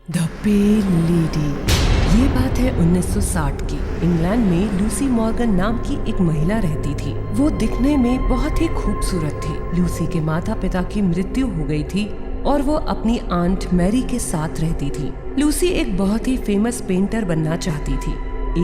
The pale lady. ये बात है 1960 की। इंग्लैंड में लूसी मॉर्गन नाम की एक महिला रहती थी। वो दिखने में बहुत ही खूबसूरत थी। लूसी के माता पिता की मृत्यु हो गई थी और वो अपनी आंट मैरी के साथ रहती थी। लूसी एक बहुत ही फेमस पेंटर बनना चाहती थी।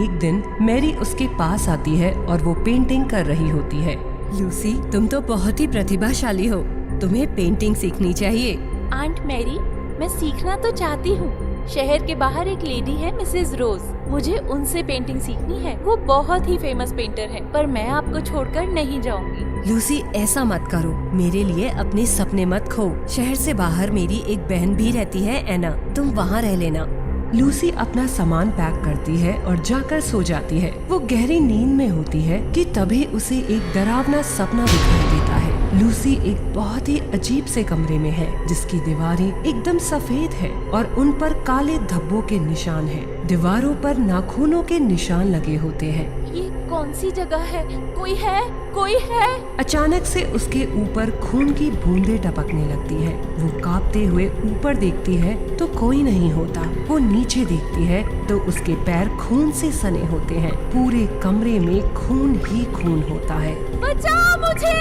एक दिन मैरी उसके पास आती है और वो पेंटिंग कर रही होती है। लूसी, तुम तो बहुत ही प्रतिभाशाली हो, तुम्हें पेंटिंग सीखनी चाहिए। आंट मैरी, मैं सीखना तो चाहती हूँ। शहर के बाहर एक लेडी है मिसेज रोज, मुझे उनसे पेंटिंग सीखनी है। वो बहुत ही फेमस पेंटर है, पर मैं आपको छोड़कर नहीं जाऊंगी। लूसी, ऐसा मत करो, मेरे लिए अपने सपने मत खो। शहर से बाहर मेरी एक बहन भी रहती है एना, तुम वहाँ रह लेना। लूसी अपना सामान पैक करती है और जाकर सो जाती है। वो गहरी नींद में होती है कि तभी उसे एक डरावना सपना दिखाई देता है। लूसी एक बहुत ही अजीब से कमरे में है, जिसकी दीवारें एकदम सफेद है और उन पर काले धब्बों के निशान हैं। दीवारों पर नाखूनों के निशान लगे होते हैं। ये कौन सी जगह है? कोई है? कोई है? अचानक से उसके ऊपर खून की बूंदें टपकने लगती है। वो कांपते हुए ऊपर देखती है तो कोई नहीं होता। वो नीचे देखती है तो उसके पैर खून से सने होते हैं। पूरे कमरे में खून ही खून होता है। बचाओ मुझे!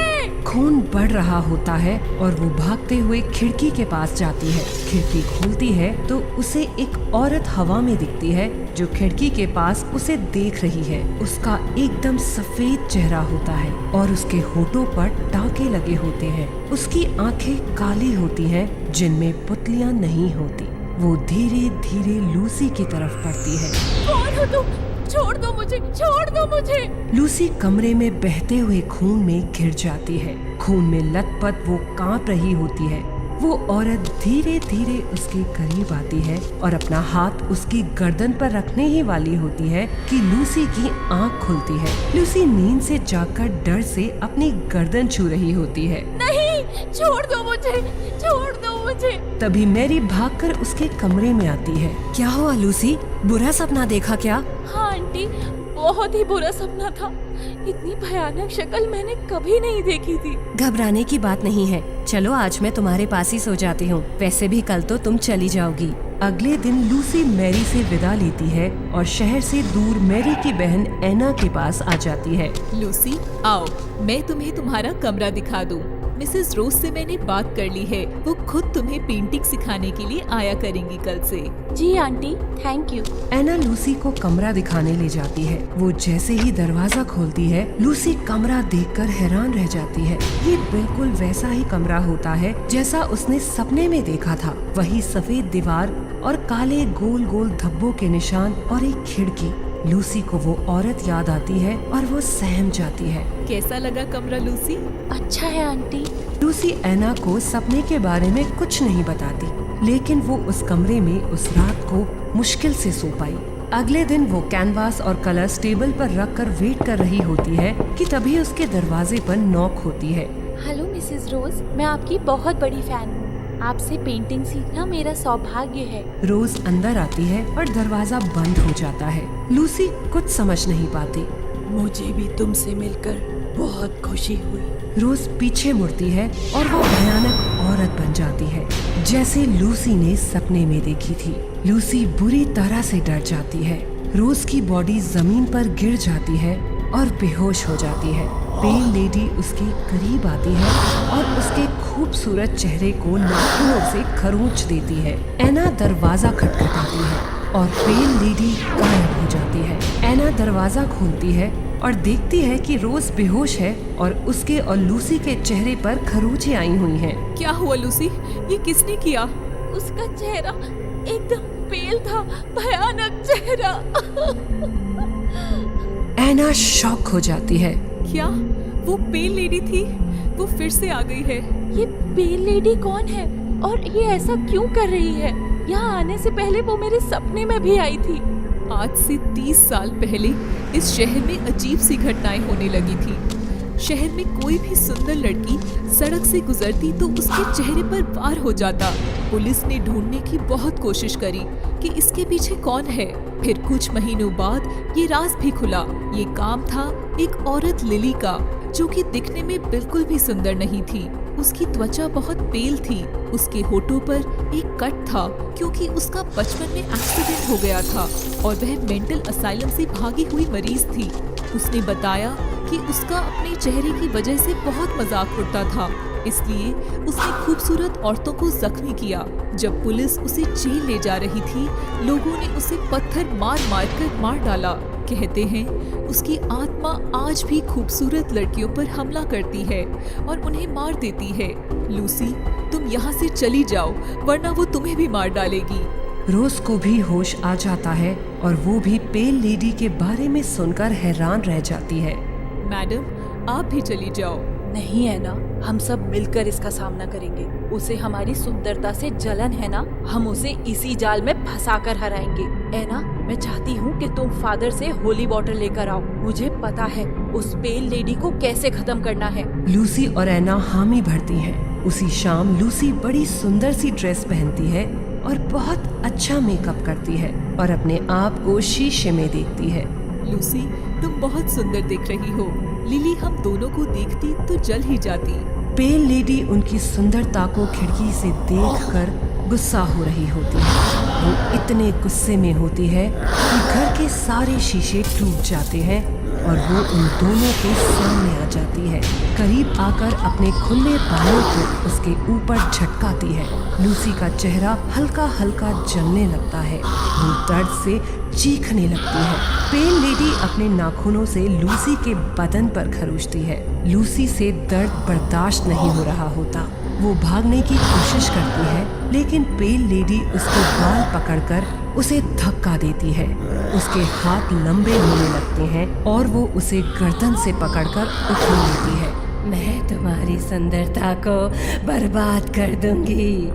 खून बढ़ रहा होता है और वो भागते हुए खिड़की के पास जाती है। खिड़की खोलती है तो उसे एक औरत हवा में दिखती है जो खिड़की के पास उसे देख रही है। उसका एकदम सफेद चेहरा होता है और उसके होठों पर टाके लगे होते हैं। उसकी आंखें काली होती हैं जिनमें पुतलियां नहीं होती। वो धीरे धीरे लूसी की तरफ बढ़ती है। कौन हो तुम? छोड़ दो मुझे, छोड़ दो मुझे! लूसी कमरे में बहते हुए खून में घिर जाती है। खून में लथपथ वो कांप रही होती है। वो औरत धीरे धीरे उसके करीब आती है और अपना हाथ उसकी गर्दन पर रखने ही वाली होती है कि लूसी की आंख खुलती है। लूसी नींद से जागकर डर से अपनी गर्दन छू रही होती है। नहीं, छोड़ दो मुझे, छोड़ दो मुझे! तभी मैरी भागकर उसके कमरे में आती है। क्या हुआ लूसी, बुरा सपना देखा क्या? हाँ आंटी, बहुत ही बुरा सपना था। इतनी भयानक शक्ल मैंने कभी नहीं देखी थी। घबराने की बात नहीं है, चलो आज मैं तुम्हारे पास ही सो जाती हूँ। वैसे भी कल तो तुम चली जाओगी। अगले दिन लूसी मैरी से विदा लेती है और शहर से दूर मैरी की बहन एना के पास आ जाती है। लूसी, आओ, मैं तुम्हें तुम्हारा कमरा दिखा दूं। मिसेस रोज से मैंने बात कर ली है, वो खुद तुम्हें पेंटिंग सिखाने के लिए आया करेंगी कल से। जी aunty, thank you. Anna Lucy को कमरा दिखाने ले जाती है। वो जैसे ही दरवाजा खोलती है, लूसी कमरा देखकर हैरान रह जाती है। ये बिल्कुल वैसा ही कमरा होता है जैसा उसने सपने में देखा था। वही सफेद दीवार और काले गोल गोल धब्बों के निशान और एक खिड़की। लूसी को वो औरत याद आती है और वो सहम जाती है। कैसा लगा कमरा लूसी? अच्छा है आंटी। लूसी एना को सपने के बारे में कुछ नहीं बताती, लेकिन वो उस कमरे में उस रात को मुश्किल से सो पाई। अगले दिन वो कैनवास और कलर्स टेबल पर रखकर वेट कर रही होती है कि तभी उसके दरवाजे पर नॉक होती है। हेलो मिसेस रोज, मैं आपकी बहुत बड़ी फैन हूँ। आपसे पेंटिंग सीखना मेरा सौभाग्य है। रोज अंदर आती है और दरवाजा बंद हो जाता है। लूसी कुछ समझ नहीं पाती। मुझे भी तुमसे मिलकर बहुत खुशी हुई। रोज पीछे मुड़ती है और वो भयानक औरत बन जाती है, जैसे लूसी ने सपने में देखी थी। लूसी बुरी तरह से डर जाती है। रोज की बॉडी जमीन पर गिर जाती है और बेहोश हो जाती है। पेल लेडी उसके करीब आती है और उसके खूबसूरत चेहरे को नाखूनों से खरोंच देती है। एना दरवाजा खटखटाती है और पेल लेडी गायब हो जाती है। एना दरवाजा खोलती है और देखती है कि रोज बेहोश है और उसके और लूसी के चेहरे पर खरोंचें आई हुई हैं। क्या हुआ लूसी, ये किसने किया? उसका चेहरा एकदम पेल था, भयानक चेहरा। एना शॉक हो जाती है। क्या वो पेल लेडी थी? वो फिर से आ गई है। ये पेल लेडी कौन है और ये ऐसा क्यों कर रही है? यहाँ आने से पहले वो मेरे सपने में भी आई थी। आज से 30 साल पहले इस शहर में अजीब सी घटनाएं होने लगी थी। शहर में कोई भी सुंदर लड़की सड़क से गुजरती तो उसके चेहरे पर वार हो जाता। पुलिस ने ढूंढने की बहुत कोशिश करी कि इसके पीछे कौन है। फिर कुछ महीनों बाद ये राज भी खुला। ये काम था एक औरत लिली का, जो कि दिखने में बिल्कुल भी सुंदर नहीं थी। उसकी त्वचा बहुत पेल थी। उसके होठों पर एक कट था क्योंकि उसका बचपन में एक्सीडेंट हो गया था और वह मेंटल असाइलम से भागी हुई मरीज थी। उसने बताया कि उसका अपने चेहरे की वजह से बहुत मजाक उड़ता था, इसलिए उसने खूबसूरत औरतों को जख्मी किया। जब पुलिस उसे जेल ले जा रही थी, लोगों ने उसे पत्थर मार मार कर मार डाला। कहते हैं उसकी आत्मा आज भी खूबसूरत लड़कियों पर हमला करती है और उन्हें मार देती है। लूसी, तुम यहाँ से चली जाओ वरना वो तुम्हें भी मार डालेगी। रोज को भी होश आ जाता है और वो भी पेल लेडी के बारे में सुनकर हैरान रह जाती है। मैडम, आप भी चली जाओ। नहीं है ना, हम सब मिलकर इसका सामना करेंगे। उसे हमारी सुंदरता से जलन है ना, हम उसे इसी जाल में फंसा कर हराएंगे। ऐना, मैं चाहती हूँ कि तुम फादर से होली वाटर लेकर आओ। मुझे पता है उस पेल लेडी को कैसे खत्म करना है। लूसी और ऐना हामी भरती हैं। उसी शाम लूसी बड़ी सुंदर सी ड्रेस पहनती है और बहुत अच्छा मेकअप करती है और अपने आप को शीशे में देखती है। लूसी, तुम बहुत सुंदर दिख रही हो। लिली हम दोनों को देखती तो जल ही जाती। पेल लेडी उनकी सुंदरता को खिड़की से देखकर गुस्सा हो रही होती है। वो इतने गुस्से में होती है कि घर के सारे शीशे टूट जाते हैं और वो उन दोनों के सामने आ जाती है। करीब आकर अपने खुले बालों को उसके ऊपर झटकाती है। लूसी का चेहरा हल्का हल्का जलने लगता है। वो दर्द से चीखने लगती है। पेल लेडी अपने नाखूनों से लूसी के बदन पर खरोंचती है। लूसी से दर्द बर्दाश्त नहीं हो रहा होता। वो भागने की कोशिश करती है, लेकिन पेल लेडी उसके बाल पकड़कर उसे धक्का देती है। उसके हाथ लंबे होने लगते हैं और वो उसे गर्दन से पकड़कर उठा लेती है। मैं तुम्हारी सुंदरता को बर्बाद कर दूंगी।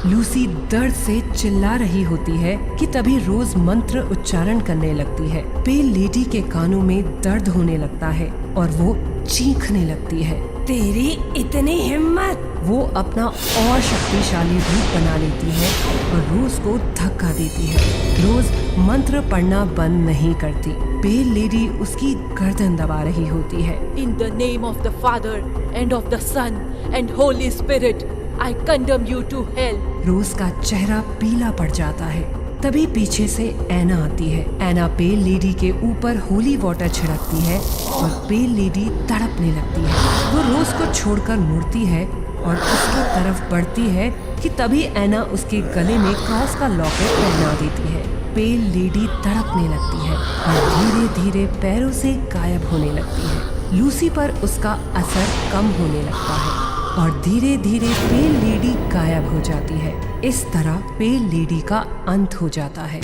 लूसी दर्द से चिल्ला रही होती है कि तभी रोज मंत्र उच्चारण करने लगती है। पेल लेडी के कानों में दर्द होने लगता है और वो चीखने लगती है। तेरी इतनी हिम्मत! वो अपना और शक्तिशाली रूप बना लेती है और रोज को धक्का देती है। रोज मंत्र पढ़ना बंद नहीं करती। पेल लेडी उसकी गर्दन दबा रही होती है। In the name of the Father and of the Son and Holy Spirit, I condemn you to hell. रोज का चेहरा पीला पड़ जाता है। तभी पीछे से ऐना आती है। ऐना पेल लेडी के ऊपर होली वाटर छिड़कती है और पेल लेडी तड़पने लगती है। वो रोज को छोड़कर मुड़ती है और उसकी तरफ बढ़ती है कि तभी ऐना उसके गले में क्रॉस का लॉकेट पहना देती है। पेल लेडी तड़पने लगती है और धीरे धीरे पैरों से गायब होने लगती है। लूसी पर उसका असर कम होने लगता है और धीरे धीरे पेल लेडी गायब हो जाती है। इस तरह पेल लेडी का अंत हो जाता है।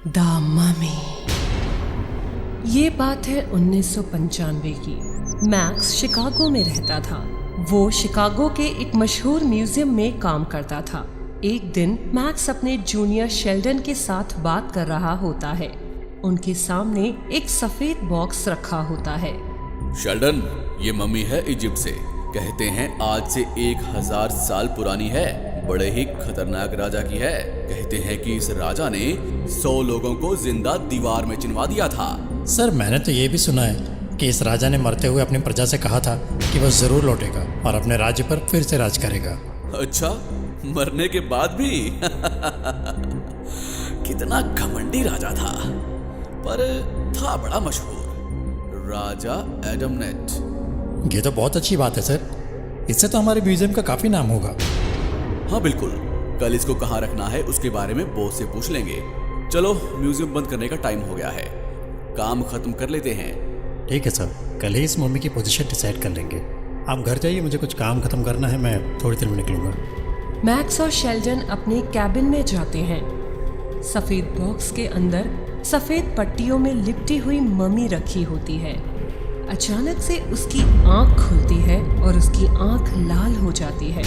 The mummy. ये बात है 1995 की। मैक्स शिकागो में रहता था। वो शिकागो के एक मशहूर म्यूजियम में काम करता था। एक दिन मैक्स अपने जूनियर शेल्डन के साथ बात कर रहा होता है। उनके सामने एक सफेद बॉक्स रखा होता है। शेल्डन, ये मम्मी है इजिप्ट से। कहते हैं आज से 1000 साल पुरानी है। बड़े ही खतरनाक राजा की है। कहते हैं कि इस राजा ने 100 लोगों को जिंदा दीवार में चिनवा दिया था। सर, मैंने तो ये भी सुना है कि इस राजा ने मरते हुए अपनी प्रजा से कहा था कि वह जरूर लौटेगा और अपने राज्य पर फिर से राज करेगा। अच्छा, मरने के बाद भी? कितना घमंडी राजा था, पर था बड़ा मशहूर। राजा एडमनेट। ये तो बहुत अच्छी बात है सर। इससे तो हमारे म्यूजियम का काफी नाम होगा। हाँ बिल्कुल। कल इसको कहाँ रखना है उसके बारे में बॉस से पूछ लेंगे। चलो, म्यूजियम बंद करने का टाइम हो गया है। काम खत्म कर लेते हैं। ठीक है सर, कल ही इस मम्मी की पोजीशन डिसाइड कर लेंगे। आप घर जाइए, मुझे कुछ काम खत्म करना है। मैं थोड़ी देर में निकलूंगा। मैक्स और शेल्डन अपने कैबिन में जाते हैं। सफेद बॉक्स के अंदर सफेद पट्टियों में लिपटी हुई मम्मी रखी होती है। अचानक से उसकी आंख खुलती है और उसकी आंख लाल हो जाती है।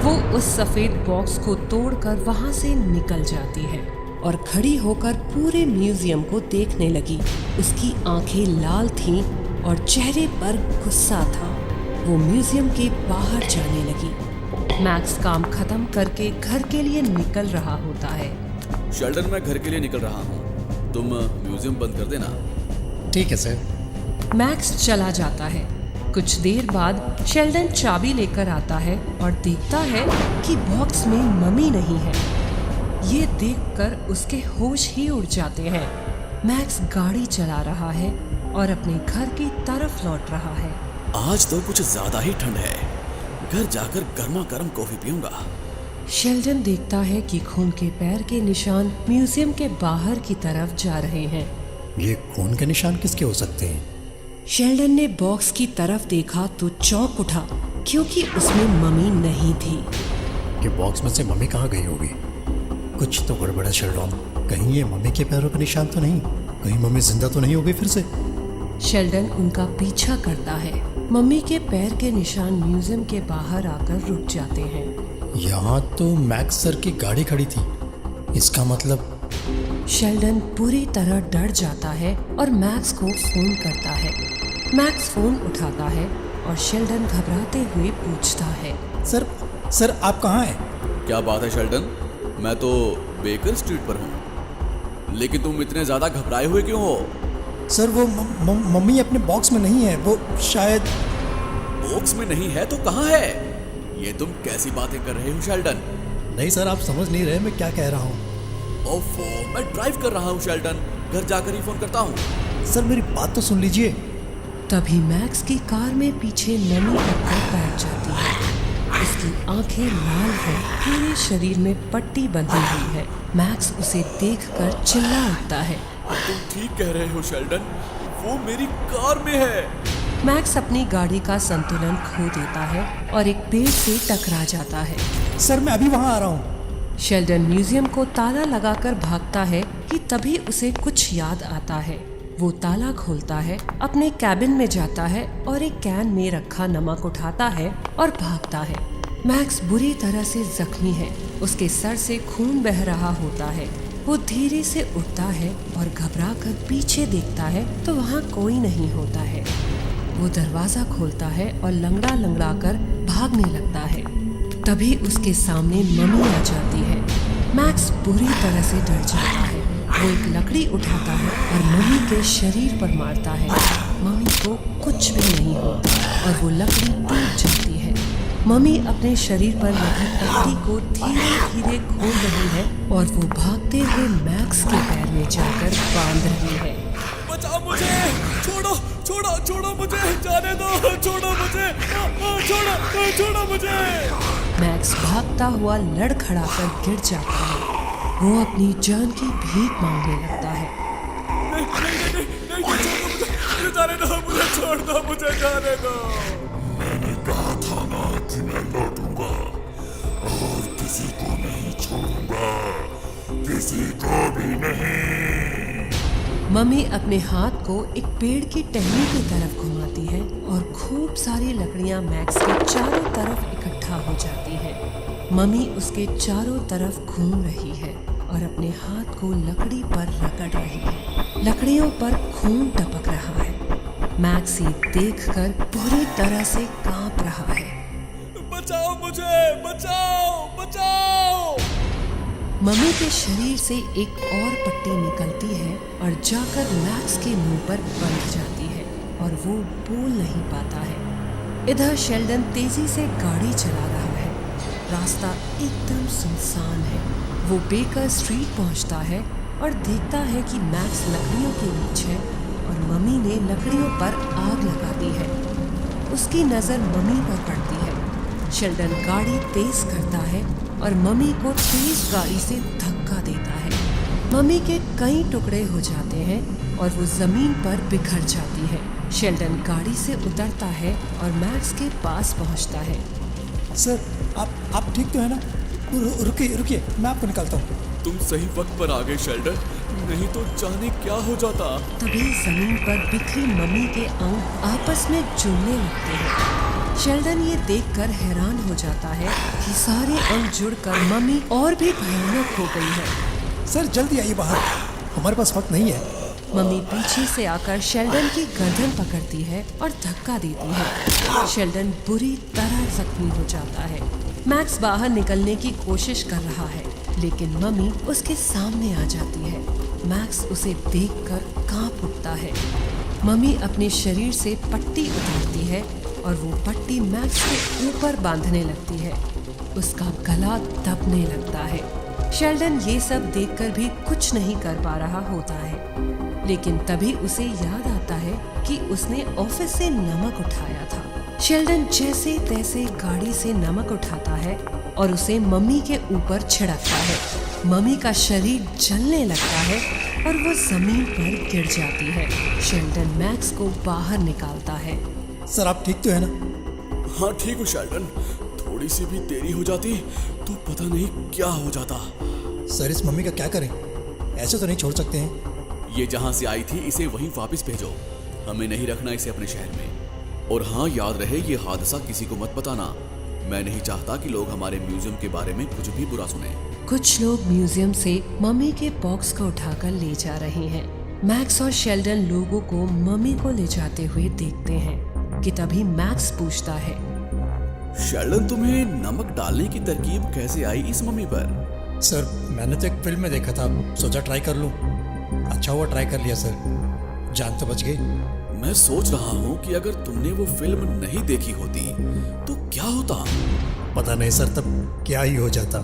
वो उस सफेद बॉक्स को तोड़कर वहां से निकल जाती है और खड़ी होकर पूरे म्यूजियम को देखने लगी। उसकी आंखें लाल थीं और चेहरे पर गुस्सा था। वो म्यूजियम के बाहर जाने लगी। मैक्स काम खत्म करके घर के लिए निकल रहा होता है। शेल्डन, मैं घर के लिए निकल रहा हूँ। तुम म्यूजियम बंद कर देना। ठीक है सर। मैक्स चला जाता है। कुछ देर बाद शेल्डन चाबी लेकर आता है और देखता है कि बॉक्स में मम्मी नहीं है। ये देखकर उसके होश ही उड़ जाते हैं। मैक्स गाड़ी चला रहा है और अपने घर की तरफ लौट रहा है। आज तो कुछ ज्यादा ही ठंड है, घर जाकर गर्मा गर्म कॉफी पीऊंगा। शेल्डन देखता है कि खून के पैर के निशान म्यूजियम के बाहर की तरफ जा रहे हैं। ये खून के निशान किसके हो सकते हैं? शेल्डन ने बॉक्स की तरफ देखा तो चौंक उठा, क्योंकि उसमें मम्मी नहीं थी। ये बॉक्स में से मम्मी कहाँ गई होगी? कुछ तो गड़बड़ है शेल्डन। कहीं ये मम्मी के पैरों के निशान तो नहीं? कहीं मम्मी जिंदा तो नहीं हो गई फिर से? शेल्डन उनका पीछा करता है। मम्मी के पैर के निशान म्यूजियम के बाहर आकर रुक जाते हैं। यहाँ तो मैक्स सर की गाड़ी खड़ी थी। इसका मतलब शेल्डन पूरी तरह डर जाता है और मैक्स को फोन करता है। मैक्स फोन उठाता है और शेल्डन घबराते हुए पूछता है, सर आप कहाँ हैं? क्या बात है शेल्डन? मैं तो बेकर स्ट्रीट पर हूँ, लेकिन तुम इतने ज्यादा घबराए हुए क्यों हो? सर वो मम्मी अपने बॉक्स में नहीं है। वो शायद बॉक्स में नहीं है तो कहाँ है? ये तुम कैसी बातें कर रहे हो शेल्डन? नहीं सर, आप समझ नहीं रहे मैं क्या कह रहा हूँ। ओफो, मैं ड्राइव कर रहा हूँ शेल्डन, घर जाकर ही फोन करता हूँ। सर मेरी बात तो सुन लीजिए। तभी मैक्स की कार में पीछे मम्मी लगकर बैठ जाती है। उसकी आंखें लाल हैं, पूरे शरीर में पट्टी बंधी हुई है। मैक्स उसे देखकर चिल्ला उठता है, तुम ठीक कह रहे हो शेल्डन, वो मेरी कार में है। मैक्स अपनी गाड़ी का संतुलन खो देता है और एक पेड़ से टकरा जाता है। सर मैं अभी वहाँ आ रहा हूँ। शेल्डन म्यूजियम को ताला लगाकर भागता है कि तभी उसे कुछ याद आता है। वो ताला खोलता है, अपने कैबिन में जाता है और एक कैन में रखा नमक उठाता है और भागता है। मैक्स बुरी तरह से जख्मी है, उसके सर से खून बह रहा होता है। वो धीरे से उठता है और घबराकर पीछे देखता है तो वहाँ कोई नहीं होता है। वो दरवाजा खोलता है और लंगड़ा लंगड़ा कर भागने लगता है। तभी उसके सामने मम्मी आ जाती है। मैक्स बुरी तरह से डर जाता है। वो एक लकड़ी उठाता है और मम्मी के शरीर पर मारता है। मम्मी को कुछ भी नहीं होता और वो लकड़ी टूट जाती है। मम्मी अपने शरीर पर लगी पट्टी को धीरे धीरे खोल रही है और वो भागते हुए मैक्स के पैर में जाकर बांध रही है। बचाओ मुझे, छोड़ो छोड़ो छोड़ो मुझे, जाने दो, छोड़ो मुझे, छोड़ो मुझे। मैक्स भागता हुआ लड़खड़ाकर गिर जाता है। वो अपनी जान की भीख मांगने लगता है। नहीं, मुझे जाने दो, मुझे छोड़ दो, मुझे जाने दो। मैंने कहा था ना कि मैं लौटूंगा और किसी को नहीं छोड़ूंगा, किसी को भी नहीं। मम्मी अपने हाथ को एक पेड़ की टहनी की तरफ घुमाती है और खूब सारी लकड़ियां मैक्स के चारों तरफ इकट्ठा हो जाती हैं। मम्मी उसके चारों तरफ घूम रही है और अपने हाथ को लकड़ी पर रगड़ रही है। लकड़ियों पर खून टपक रहा है। मैक्स ये देखकर पूरी तरह से कांप रहा है। बचाओ मुझे, बचाओ बचाओ। मम्मी के शरीर से एक और पट्टी निकलती है और जाकर मैक्स के मुंह पर बंध जाती है और वो बोल नहीं पाता है। इधर शेल्डन तेजी से गाड़ी चला रहा है। रास्ता एकदम सुनसान है। वो बेकर स्ट्रीट पहुंचता है और देखता है कि मैक्स लकड़ियों के बीच है और मम्मी ने लकड़ियों पर आग लगा दी है। उसकी नजर मम्मी पर पड़ती है। शेल्डन गाड़ी तेज करता है और मम्मी को तेज गाड़ी से धक्का देता है। मम्मी के कई टुकड़े हो जाते हैं और वो जमीन पर बिखर जाती है। शेल्डन गाड़ी से उतरता है और मैक्स के पास पहुंचता है। सर आप ठीक तो है ना? रुकिए मैं आपको निकालता हूँ। तुम सही वक्त पर आ गए शेल्डन, नहीं तो जाने क्या हो जाता। तभी जमीन पर बिखरी मम्मी के अंग आपस में जुड़ने लगते हैं। शेल्डन ये देखकर हैरान हो जाता है कि सारे अंग जुड़कर मम्मी और भी भयानक हो गई है। सर जल्दी आइए बाहर, हमारे पास वक्त नहीं है। मम्मी पीछे से आकर शेल्डन की गर्दन पकड़ती है और धक्का देती है। शेल्डन बुरी तरह जख्मी हो जाता है। मैक्स बाहर निकलने की कोशिश कर रहा है, लेकिन मम्मी उसके सामने आ जाती है। मैक्स उसे देखकर कांप उठता है। मम्मी अपने शरीर से पट्टी उतारती है और वो पट्टी मैक्स के ऊपर बांधने लगती है। उसका गला दबने लगता है। शेल्डन ये सब देखकर भी कुछ नहीं कर पा रहा होता है, लेकिन तभी उसे याद आता है कि उसने ऑफिस से नमक उठाया था। शेल्डन जैसे तैसे गाड़ी से नमक उठाता है और उसे मम्मी के ऊपर छिड़कता है। मम्मी का शरीर जलने लगता है और वो जमीन पर गिर जाती है। शेल्डन मैक्स को बाहर निकालता है। सर आप ठीक तो है ना? हाँ ठीक हूँ शेल्डन, थोड़ी सी भी देरी हो जाती तो पता नहीं क्या हो जाता। सर इस मम्मी का क्या करें? ऐसे तो नहीं छोड़ सकते हैं। ये जहाँ से आई थी इसे वहीं वापस भेजो, हमें नहीं रखना इसे अपने शहर में। और हाँ याद रहे ये हादसा किसी को मत बताना, मैं नहीं चाहता कि लोग हमारे म्यूजियम के बारे में कुछ भी बुरा सुने। कुछ लोग म्यूजियम से मम्मी के बॉक्स को उठाकर ले जा रहे हैं। मैक्स और शेल्डन लोगों को मम्मी को ले जाते हुए देखते हैं कि तभी मैक्स पूछता है, शेल्डन तुम्हें नमक डालने की तरकीब कैसे आई इस मम्मी पर? सर मैंने तो एक फिल्म में देखा था, सोचा ट्राई कर लूं। अच्छा हुआ ट्राई कर लिया सर, जान तो बच गई। मैं सोच रहा हूँ कि अगर तुमने वो फिल्म नहीं देखी होती तो क्या होता? पता नहीं सर, तब क्या ही हो जाता।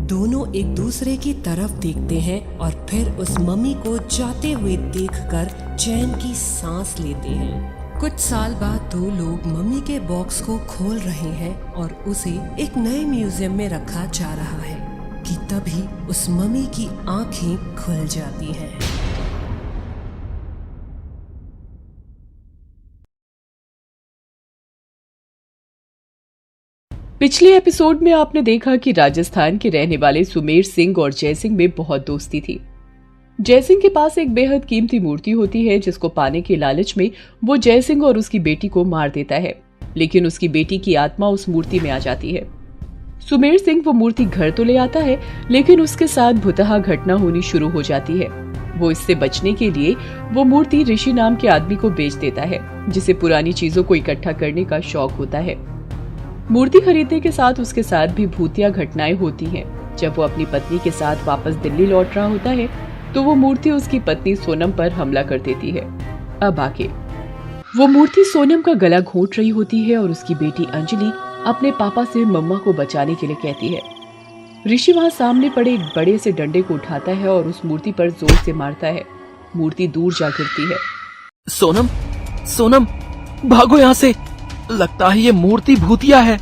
दोनों एक दूसरे की तरफ देखते हैं और फिर उस मम्मी को जाते हुए देखकर चैन की सांस लेते हैं। कुछ साल बाद दो लोग मम्मी के बॉक्स को खोल रहे हैं और उसे एक नए म्यूजियम में रखा जा रहा है कि तभी उस मम्मी की आंखें खुल जाती हैं। पिछले एपिसोड में आपने देखा कि राजस्थान के रहने वाले सुमेर सिंह और जय सिंह में बहुत दोस्ती थी। जय सिंह के पास एक बेहद कीमती मूर्ति होती है जिसको पाने के लालच में वो जय सिंह और उसकी बेटी को मार देता है, लेकिन उसकी बेटी की आत्मा उस मूर्ति में आ जाती है। सुमेर सिंह वो मूर्ति घर तो ले आता है, लेकिन उसके साथ भुतहा घटना होनी शुरू हो जाती है। वो इससे बचने के लिए वो मूर्ति ऋषि नाम के आदमी को बेच देता है, जिसे पुरानी चीजों को इकट्ठा करने का शौक होता है। मूर्ति खरीदने के साथ उसके साथ भी भूतिया घटनाएं होती हैं। जब वो अपनी पत्नी के साथ वापस दिल्ली लौट रहा होता है तो वो मूर्ति उसकी पत्नी सोनम पर हमला कर देती है। अब आगे वो मूर्ति सोनम का गला घोंट रही होती है और उसकी बेटी अंजलि अपने पापा से मम्मा को बचाने के लिए कहती है। ऋषि वहाँ सामने पड़े एक बड़े से डंडे को उठाता है और उस मूर्ति पर जोर से मारता है। मूर्ति दूर जा गिरती है। सोनम, सोनम, भागो यहाँ से, लगता है ये मूर्ति भूतिया है।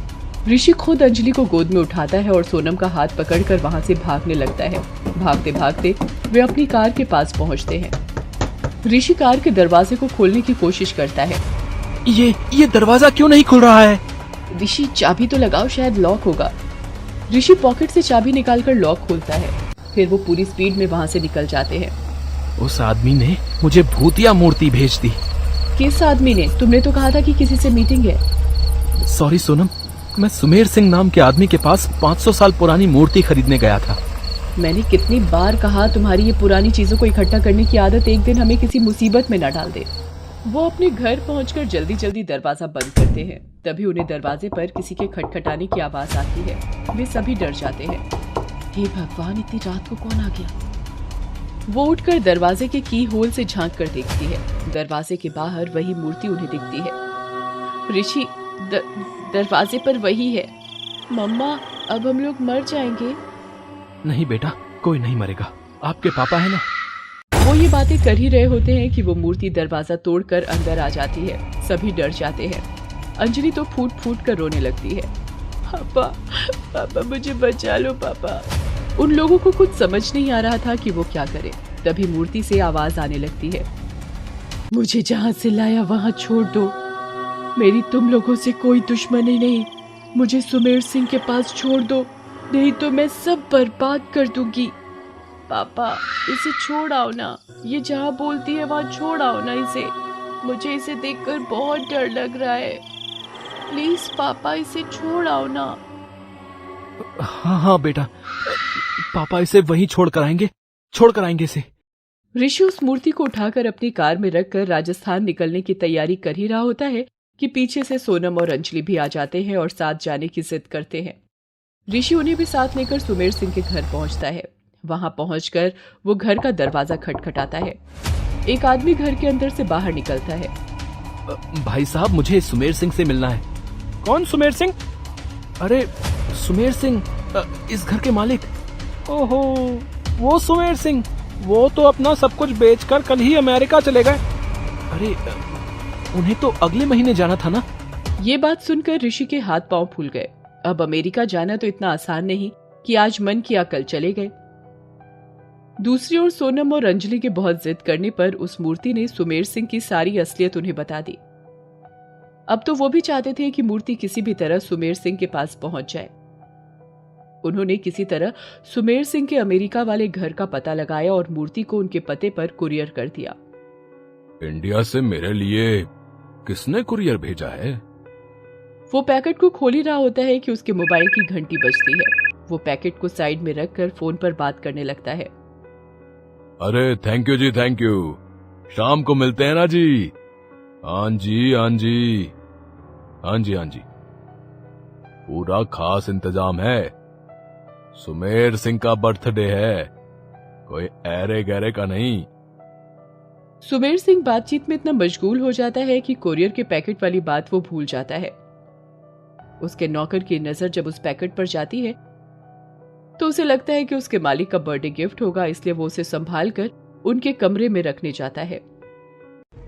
ऋषि खुद अंजलि को गोद में उठाता है और सोनम का हाथ पकड़कर वहाँ से भागने लगता है। भागते भागते वे अपनी कार के पास पहुँचते हैं। ऋषि कार के दरवाजे को खोलने की कोशिश करता है। ये दरवाजा क्यों नहीं खुल रहा है? ऋषि चाबी तो लगाओ, शायद लॉक होगा। ऋषि पॉकेट से चाबी निकालकर लॉक खोलता है। फिर वो पूरी स्पीड में वहाँ से निकल जाते हैं। उस आदमी ने मुझे भूतिया मूर्ति भेज दी। किस आदमी ने? तुमने तो कहा था कि किसी से मीटिंग है। सॉरी सोनम, मैं सुमेर सिंह नाम के आदमी के पास 500 साल पुरानी मूर्ति खरीदने गया था। मैंने कितनी बार कहा तुम्हारी ये पुरानी चीजों को इकट्ठा करने की आदत एक दिन हमें किसी मुसीबत में न डाल दे। वो अपने घर पहुंचकर जल्दी जल्दी दरवाजा बंद करते हैं। तभी उन्हें दरवाजे पर किसी के खटखटाने की आवाज आती है। वे सभी डर जाते हैं। हे भगवान, इतनी रात को कौन आ गया? वो उठकर दरवाजे के की होल से झांक कर देखती है। दरवाजे के बाहर वही मूर्ति उन्हें दिखती है। ऋषि, दरवाजे पर वही है। मम्मा, अब हम लोग मर जाएंगे। नहीं बेटा, कोई नहीं मरेगा, आपके पापा है ना। वो ये बातें कर ही रहे होते हैं कि वो मूर्ति दरवाजा तोड़कर अंदर आ जाती है। सभी डर जाते हैं। अंजलि तो फूट फूट कर रोने लगती है। पापा, पापा मुझे बचा लो पापा। उन लोगों को कुछ समझ नहीं आ रहा था कि वो क्या करे। तभी मूर्ति से आवाज आने लगती है। मुझे जहाँ से लाया वहाँ छोड़ दो। मेरी तुम लोगों से कोई दुश्मनी नहीं। मुझे सुमेर सिंह के पास छोड़ दो, नहीं तो मैं सब बर्बाद कर दूंगी। पापा, इसे छोड़ आओ ना। ये जहाँ बोलती है वहाँ छोड़ आओ ना इसे। मुझे इसे देखकर बहुत डर लग रहा है। प्लीज पापा, इसे छोड़ आओ ना। हाँ बेटा, पापा इसे वहीं छोड़ कर आएंगे इसे। ऋषि उस मूर्ति को उठाकर अपनी कार में रखकर राजस्थान निकलने की तैयारी कर ही रहा होता है कि पीछे से सोनम और अंजलि भी आ जाते हैं और साथ जाने की जिद करते हैं। ऋषि उन्हें भी साथ लेकर सुमेर सिंह के घर पहुंचता है। वहां पहुंचकर वो घर का दरवाजा खटखटाता है। एक आदमी घर के अंदर से बाहर निकलता है। भाई साहब, मुझे सुमेर सिंह से मिलना है। कौन सुमेर सिंह? अरे सुमेर सिंह, इस घर के मालिक। ओहो, वो सुमेर सिंह, वो तो अपना सब कुछ बेचकर कल ही अमेरिका चले गए। अरे उन्हें तो अगले महीने जाना था ना। ये बात सुनकर ऋषि के हाथ पांव फूल गए। अब अमेरिका जाना तो इतना आसान नहीं कि आज मन किया कल चले गए। दूसरी ओर सोनम और अंजलि के बहुत जिद करने पर उस मूर्ति ने सुमेर सिंह की सारी असलियत उन्हें बता दी। अब तो वो भी चाहते थे कि मूर्ति किसी भी तरह सुमेर सिंह के पास पहुंच जाए। उन्होंने किसी तरह सुमेर सिंह के अमेरिका वाले घर का पता लगाया और मूर्ति को उनके पते पर कुरियर कर दिया। इंडिया से मेरे लिए किसने कुरियर भेजा है? वो पैकेट को खोल ही रहा होता है कि उसके मोबाइल की घंटी बजती है। वो पैकेट को साइड में रखकर फोन पर बात करने लगता है। अरे थैंक यू जी, थैंक यू। शाम को मिलते हैं ना जी। हाँ जी, हाँ जी, हाँ जी, हाँ जी। पूरा खास इंतजाम है। सुमेर सिंह का बर्थडे है, कोई ऐरे गैरे का नहीं। सुमेर सिंह बातचीत में इतना मशगूल हो जाता है कि कुरियर के पैकेट वाली बात वो भूल जाता है। उसके नौकर की नजर जब उस पैकेट पर जाती है तो उसे लगता है कि उसके मालिक का बर्थडे गिफ्ट होगा, इसलिए वो उसे संभाल कर उनके कमरे में रखने जाता है।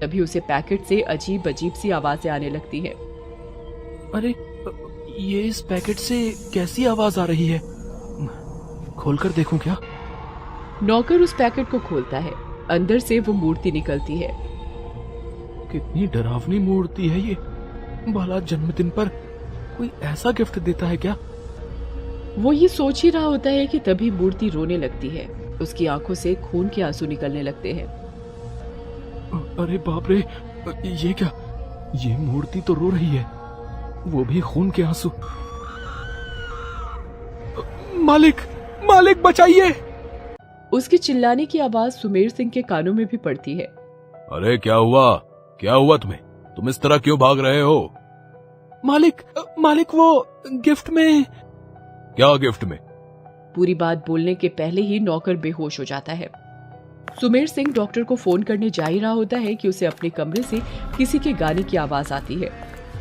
तभी उसे पैकेट से अजीब अजीब सी आवाजें आने लगती है। अरे ये इस पैकेट से कैसी आवाज आ रही है? खोलकर देखूं क्या? नौकर उस पैकेट को खोलता है। अंदर से वो मूर्ति निकलती है। कितनी डरावनी मूर्ति है ये। भला जन्मदिन पर कोई ऐसा गिफ्ट देता है क्या? वो ये सोच ही रहा होता है कि तभी मूर्ति रोने लगती है। उसकी आंखों से खून के आंसू निकलने लगते हैं। अरे बाप रे, ये क्या? ये मूर्ति तो रो रही है, वो भी खून के आंसू। मालिक, मालिक बचाइए! उसके चिल्लाने की आवाज सुमेर सिंह के कानों में भी पड़ती है। अरे क्या हुआ? क्या हुआ तुम्हें? तुम इस तरह क्यों भाग रहे हो? मालिक, मालिक वो गिफ्ट में। क्या गिफ्ट में? पूरी बात बोलने के पहले ही नौकर बेहोश हो जाता है। सुमेर सिंह डॉक्टर को फोन करने जा ही रहा होता है कि उसे अपने कमरे से किसी के गाने की आवाज आती है।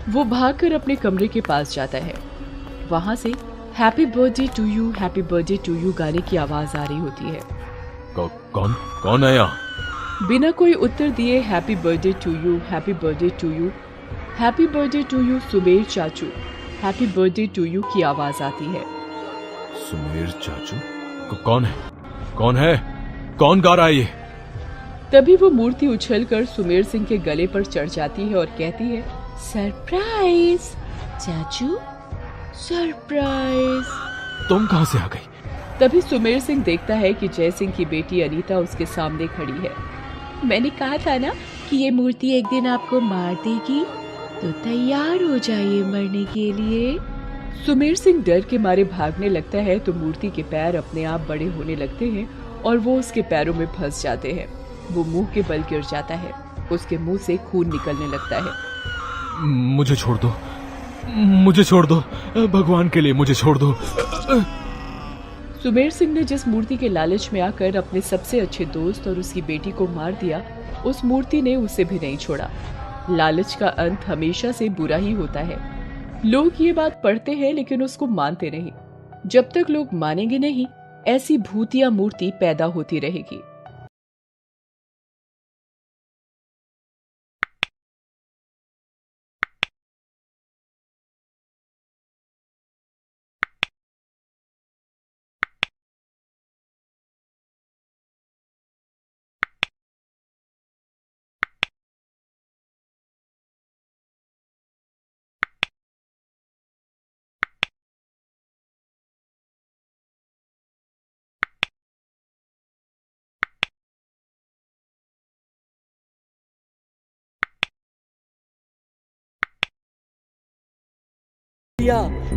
वो भागकर अपने कमरे के पास जाता है। वहां से happy birthday to you, happy birthday to you गाने की आवाज आ रही होती है। कौन है यहाँ? बिना कोई उत्तर दिए happy birthday to you, happy birthday to you, happy birthday to you Sumer चाचू, हैप्पी बर्थडे टू यू की आवाज आती है। सुमेर चाचू? कौन है? कौन है? कौन गा रहा है ये? तभी वो मूर्ति उछलकर सुमेर सिंह के गले पर चढ़ जाती है और कहती है, सरप्राइज चाचू, सरप्राइज। तुम कहां से आ गई? तभी सुमेर सिंह देखता है कि जय सिंह की बेटी अनीता उसके सामने खड़ी है। मैंने कहा था ना कि ये मूर्ति एक दिन आपको मार देगी, तो तैयार हो जाइए मरने के लिए। सुमेर सिंह डर के मारे भागने लगता है तो मूर्ति के पैर अपने आप बड़े होने लगते हैं और वो उसके पैरों में फंस जाते हैं। वो मुंह के बल गिर जाता है। उसके मुंह से खून निकलने लगता है। मुझे छोड़ दो, मुझे छोड़ दो, भगवान के लिए मुझे छोड़ दो। सुमेर सिंह ने जिस मूर्ति के लालच में आकर अपने सबसे अच्छे दोस्त और उसकी बेटी को मार दिया, उस मूर्ति ने उसे भी नहीं छोड़ा। लालच का अंत हमेशा से बुरा ही होता है। लोग ये बात पढ़ते हैं लेकिन उसको मानते नहीं। जब तक लोग मानेंगे नहीं, ऐसी भूतिया मूर्ति पैदा होती रहेगी।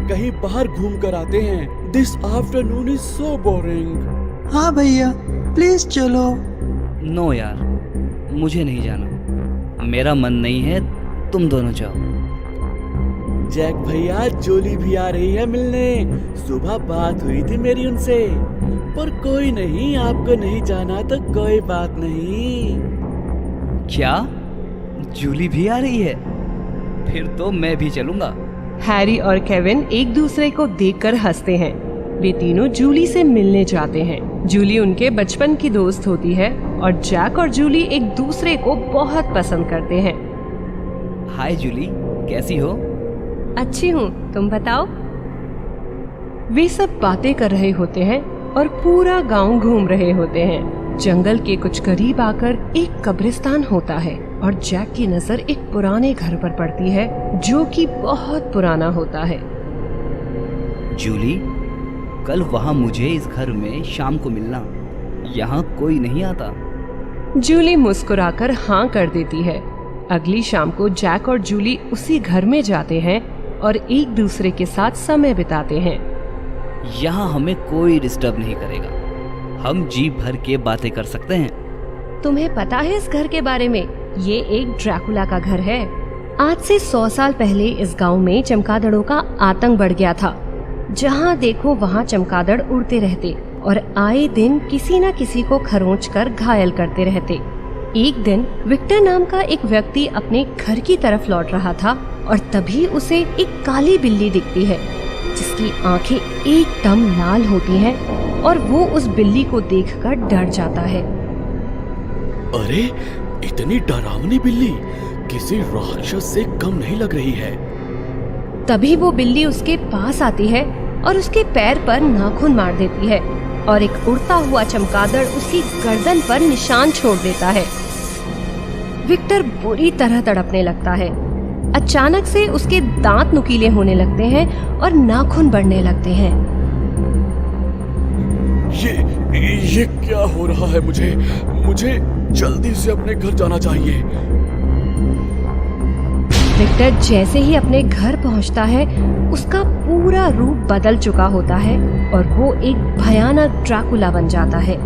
कहीं बाहर घूम कर आते हैं। This afternoon is so boring. हाँ भैया, प्लीज चलो। नो यार, मुझे नहीं जाना, मेरा मन नहीं है, तुम दोनों जाओ। जैक भैया, जोली भी आ रही है मिलने। सुबह बात हुई थी मेरी उनसे, पर कोई नहीं, आपको नहीं जाना तो कोई बात नहीं। क्या जूली भी आ रही है? फिर तो मैं भी चलूंगा। हैरी और केविन एक दूसरे को देखकर हंसते हैं। वे तीनों जूली से मिलने जाते हैं। जूली उनके बचपन की दोस्त होती है और जैक और जूली एक दूसरे को बहुत पसंद करते हैं। हाय जूली, कैसी हो? अच्छी हूँ, तुम बताओ। वे सब बातें कर रहे होते हैं और पूरा गांव घूम रहे होते हैं। जंगल के कुछ करीब आकर एक कब्रिस्तान होता है और जैक की नजर एक पुराने घर पर पड़ती है जो कि बहुत पुराना होता है। जूली, कल वहाँ मुझे इस घर में शाम को मिलना। यहाँ कोई नहीं आता। जूली मुस्कुराकर हाँ कर देती है। अगली शाम को जैक और जूली उसी घर में जाते हैं और एक दूसरे के साथ समय बिताते हैं। यहाँ हमें कोई डिस्टर्ब नहीं करेगा। हम जी भर के बातें कर सकते हैं। तुम्हें पता है इस घर के बारे में? ये एक ड्रैकुला का घर है। आज से 100 साल पहले इस गांव में चमगादड़ों का आतंक बढ़ गया था। जहाँ देखो वहाँ चमगादड़ उड़ते रहते और आए दिन किसी न किसी को खरोंच कर घायल करते रहते। एक दिन विक्टर नाम का एक व्यक्ति अपने घर की तरफ लौट रहा था और तभी उसे एक काली बिल्ली दिखती है जिसकी आंखें एकदम लाल होती हैं और वो उस बिल्ली को देखकर डर जाता है। अरे, इतनी डरावनी बिल्ली किसी राक्षस से कम नहीं लग रही है। तभी वो बिल्ली उसके पास आती है और उसके पैर पर नाखून मार देती है और एक उड़ता हुआ चमगादड़ उसकी गर्दन पर निशान छोड़ देता है। विक्टर बुरी तरह तड़पने लगता है। अचानक से उसके दांत नुकीले होने लगते हैं और नाखून बढ़ने लगते हैं। ये क्या हो रहा है? मुझे जल्दी से अपने घर जाना चाहिए। विक्टर जैसे ही अपने घर पहुंचता है उसका पूरा रूप बदल चुका होता है और वो एक भयानक ड्रैकुला बन जाता है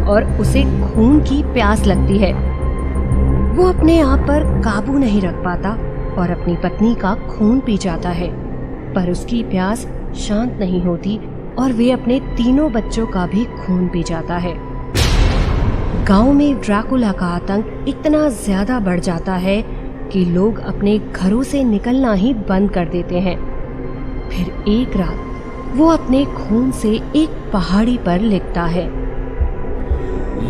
और उसे खून की प्यास लगती है। वो अपने आप पर काबू नहीं रख पाता और अपनी पत्नी का खून पी जाता है, पर उसकी प्यास शांत नहीं होती और वे अपने तीनों बच्चों का भी खून पी जाता है। गांव में ड्रैकुला का आतंक इतना ज्यादा बढ़ जाता है कि लोग अपने घरों से निकलना ही बंद कर देते हैं। फिर एक रात वो अपने खून से एक पहाड़ी पर लिखता है,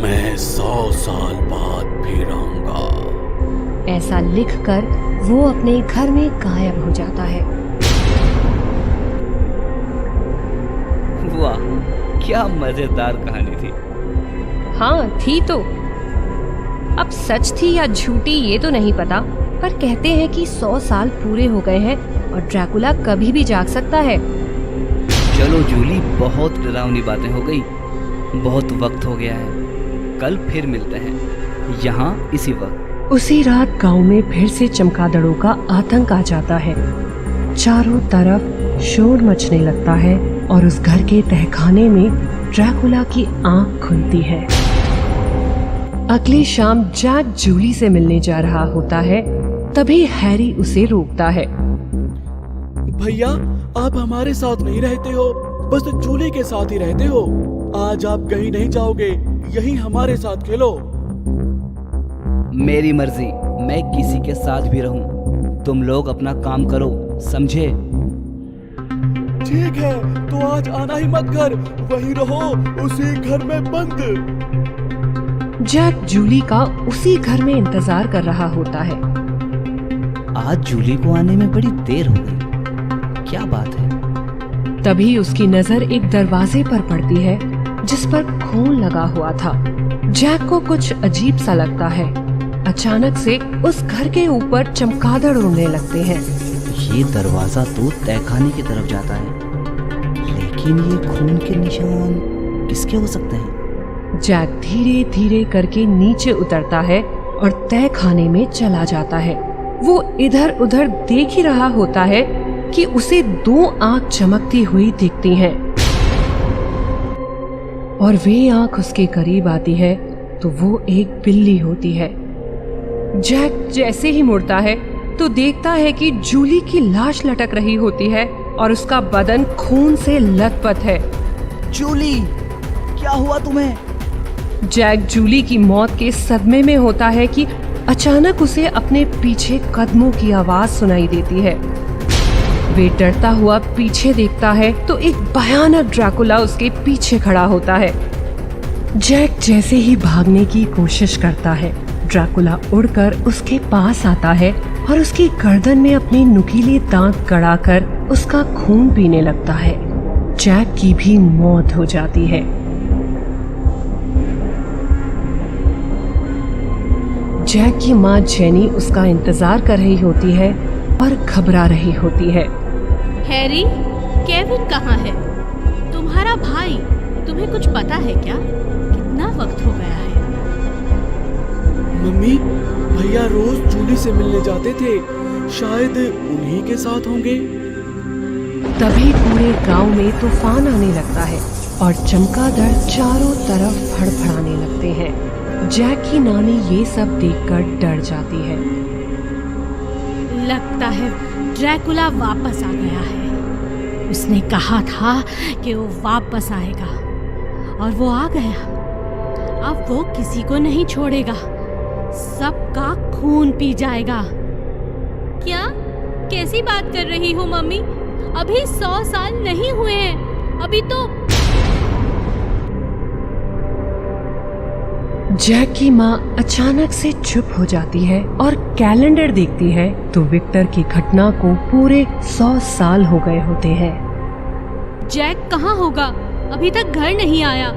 मैं 100 साल बाद फिर आऊंगा। ऐसा लिखकर वो अपने घर में गायब हो जाता है। वाह, क्या मजेदार कहानी थी। हाँ थी तो। अब सच थी या झूठी ये तो नहीं पता, पर कहते हैं कि 100 साल पूरे हो गए हैं और ड्रैकुला कभी भी जाग सकता है। चलो जूली, बहुत डरावनी बातें हो गई। बहुत वक्त हो गया है। कल फिर मिलते हैं यहाँ इसी वक्त। उसी रात गांव में फिर से चमगादड़ों का आतंक आ जाता है। चारों तरफ शोर मचने लगता है और उस घर के तहखाने में ड्रैकुला की आंख खुलती है। अगली शाम जैक जूली से मिलने जा रहा होता है, तभी हैरी उसे रोकता है। भैया, आप हमारे साथ नहीं रहते हो, बस जूली के साथ ही रहते हो। आज आप कहीं नहीं जाओगे, यहीं हमारे साथ खेलो। मेरी मर्जी, मैं किसी के साथ भी रहूं। तुम लोग अपना काम करो, समझे? ठीक है, तो आज आना ही मत कर, वहीं रहो उसी घर में बंद। जैक जूली का उसी घर में इंतजार कर रहा होता है। आज जूली को आने में बड़ी देर हो गई, क्या बात है? तभी उसकी नजर एक दरवाजे पर पड़ती है जिस पर खून लगा हुआ था। जैक को कुछ अजीब सा लगता है। अचानक से उस घर के ऊपर चमगादड़ उड़ने लगते हैं। ये दरवाजा तो तहखाने की तरफ जाता है, लेकिन ये खून के निशान किसके हो सकते हैं? जैक धीरे धीरे करके नीचे उतरता है और तहखाने में चला जाता है। वो इधर उधर देख ही रहा होता है कि उसे 2 आंख चमकती हुई दिखती हैं और वे आंख उसके करीब आती है तो वो एक बिल्ली होती है। जैक जैसे ही मुड़ता है तो देखता है कि जूली की लाश लटक रही होती है और उसका बदन खून से लथपथ है। जूली, क्या हुआ तुम्हें? जैक जूली की मौत के सदमे में होता है कि अचानक उसे अपने पीछे कदमों की आवाज सुनाई देती है। वे डरता हुआ पीछे देखता है तो एक भयानक ड्रैकुला उसके पीछे खड़ा होता है। जैक जैसे ही भागने की कोशिश करता है, ड्रैकुला उड़कर उसके पास आता है और उसकी गर्दन में अपने नुकीले दांत गड़ाकर उसका खून पीने लगता है। जैक की भी मौत हो जाती है। जैक की माँ जेनी उसका इंतजार कर रही होती है और घबरा रही होती है। हैरी, केविन कहाँ है? तुम्हारा भाई, तुम्हें कुछ पता है क्या? कितना वक्त हो गया है? मम्मी, भैया रोज जूली से मिलने जाते थे, शायद उन्हीं के साथ होंगे। तभी पूरे गांव में तूफान आने लगता है और चमगादड़ चारों तरफ फड़फड़ाने लगते हैं। जैक की नानी ये सब देखकर डर जाती है। लगता है ड्रैकुला वापस आ गया है। उसने कहा था कि वो वापस आएगा और वो आ गया। अब वो किसी को नहीं छोड़ेगा, सबका खून पी जाएगा। क्या? कैसी बात कर रही हो मम्मी? अभी 100 साल नहीं हुए हैं, अभी तो। जैक की माँ अचानक से चुप हो जाती है और कैलेंडर देखती है तो विक्टर की घटना को पूरे 100 साल हो गए होते हैं। जैक कहाँ होगा? अभी तक घर नहीं आया।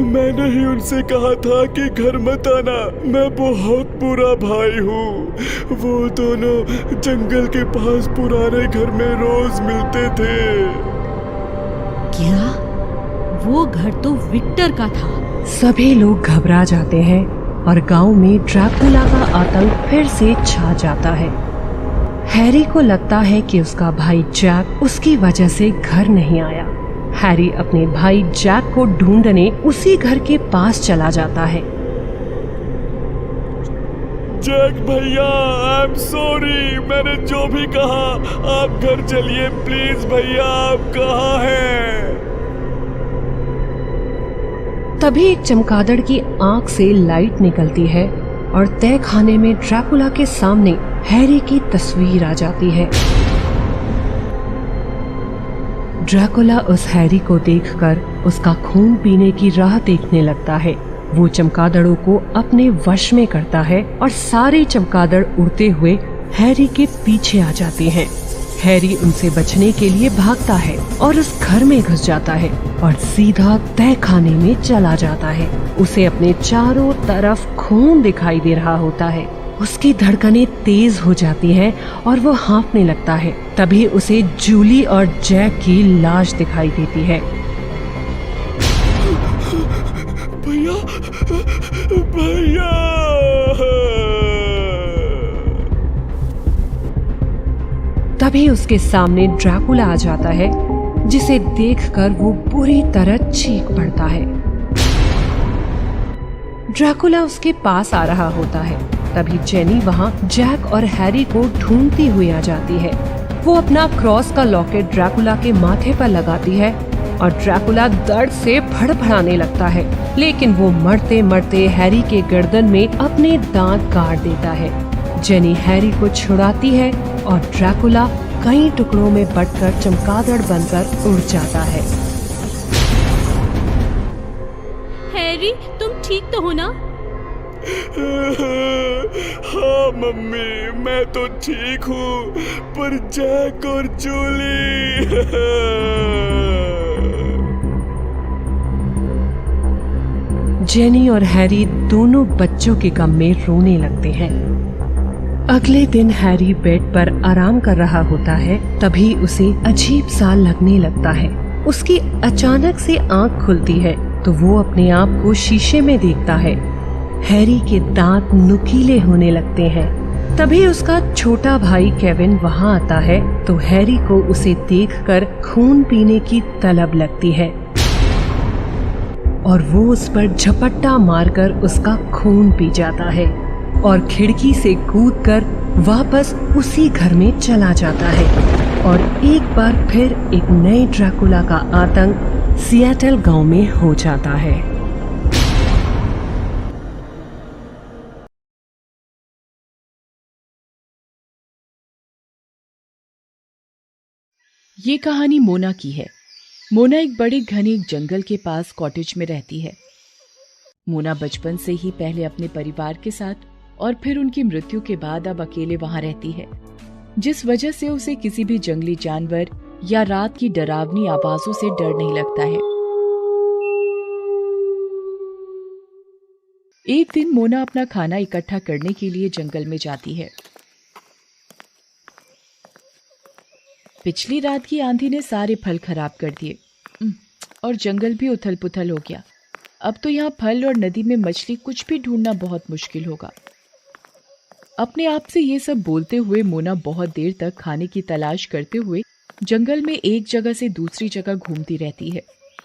मैंने ही उनसे कहा था कि घर मत आना, मैं बहुत बुरा भाई हूँ। वो दोनों जंगल के पास पुराने घर में रोज मिलते थे। क्या? वो घर तो विक्टर का था। सभी लोग घबरा जाते हैं और गांव में ड्रैकुला का आतंक फिर से छा जाता है। हैरी को लगता है कि उसका भाई जैक उसकी वजह से घर नहीं आया। हैरी अपने भाई जैक को ढूंढने उसी घर के पास चला जाता है। जैक भैया, आई एम सॉरी, मैंने जो भी कहा, आप घर चलिए प्लीज भैया, आप कहाँ हैं? तभी एक चमगादड़ की आंख से लाइट निकलती है और तय खाने में ड्रैकुला के सामने हैरी की तस्वीर आ जाती है। ड्रैकुला उस हैरी को देखकर उसका खून पीने की राह देखने लगता है। वो चमगादड़ों को अपने वश में करता है और सारे चमगादड़ उड़ते हुए हैरी के पीछे आ जाते हैं। हैरी उनसे बचने के लिए भागता है और उस घर में घुस जाता है और सीधा तय खाने में चला जाता है। उसे अपने चारों तरफ खून दिखाई दे रहा होता है। उसकी धड़कनें तेज हो जाती हैं और वो हाँफने लगता है। तभी उसे जूली और जैक की लाश दिखाई देती है। भैया, भैया! तभी उसके सामने ड्रैकुला आ जाता है, जिसे देखकर वो बुरी तरह चीख पड़ता है। ड्रैकुला उसके पास आ रहा होता है। तभी जेनी वहाँ जैक और हैरी को ढूंढती हुई आ जाती है। वो अपना क्रॉस का लॉकेट ड्रैकुला के माथे पर लगाती है और ड्रैकुला दर्द से फड़फड़ाने लगता है, लेकिन वो मरते मरते हैरी के गर्दन में अपने दांत गाड़ देता है। जेनी हैरी को छुड़ाती है और ड्रैकुला कई टुकड़ों में बंटकर चमगादड़ बनकर उड़ जाता है। हैरी, तुम ठीक तो हो ना? हाँ मम्मी, मैं तो ठीक हूँ, पर जैक और जूली। जेनी और हैरी दोनों बच्चों के गम में रोने लगते हैं। अगले दिन हैरी बेड पर आराम कर रहा होता है। तभी उसे अजीब सा लगने लगता है। उसकी अचानक से आंख खुलती है तो वो अपने आप को शीशे में देखता है। हैरी के दांत नुकीले होने लगते हैं। तभी उसका छोटा भाई केविन वहाँ आता है तो हैरी को उसे देखकर खून पीने की तलब लगती है और वो उस पर झपट्टा मारकर उसका खून पी जाता है और खिड़की से कूदकर वापस उसी घर में चला जाता है। और एक बार फिर एक नए ड्रैकुला का आतंक सिएटल गांव में हो जाता है। ये कहानी मोना की है। मोना एक बड़े घने जंगल के पास कॉटेज में रहती है। मोना बचपन से ही पहले अपने परिवार के साथ और फिर उनकी मृत्यु के बाद अब अकेले वहां रहती है, जिस वजह से उसे किसी भी जंगली जानवर या रात की डरावनी आवाजों से डर नहीं लगता है। एक दिन मोना अपना खाना इकट्ठा करने के लिए जंगल में जाती है। पिछली रात की आंधी ने सारे फल खराब कर दिए और जंगल भी उथल पुथल हो गया। अब तो यहाँ फल और नदी में मछली कुछ भी ढूंढना बहुत मुश्किल होगा। अपने आप से ये सब बोलते हुए मोना बहुत देर तक खाने की तलाश करते हुए जंगल में एक जगह से दूसरी जगह घूमती रहती है,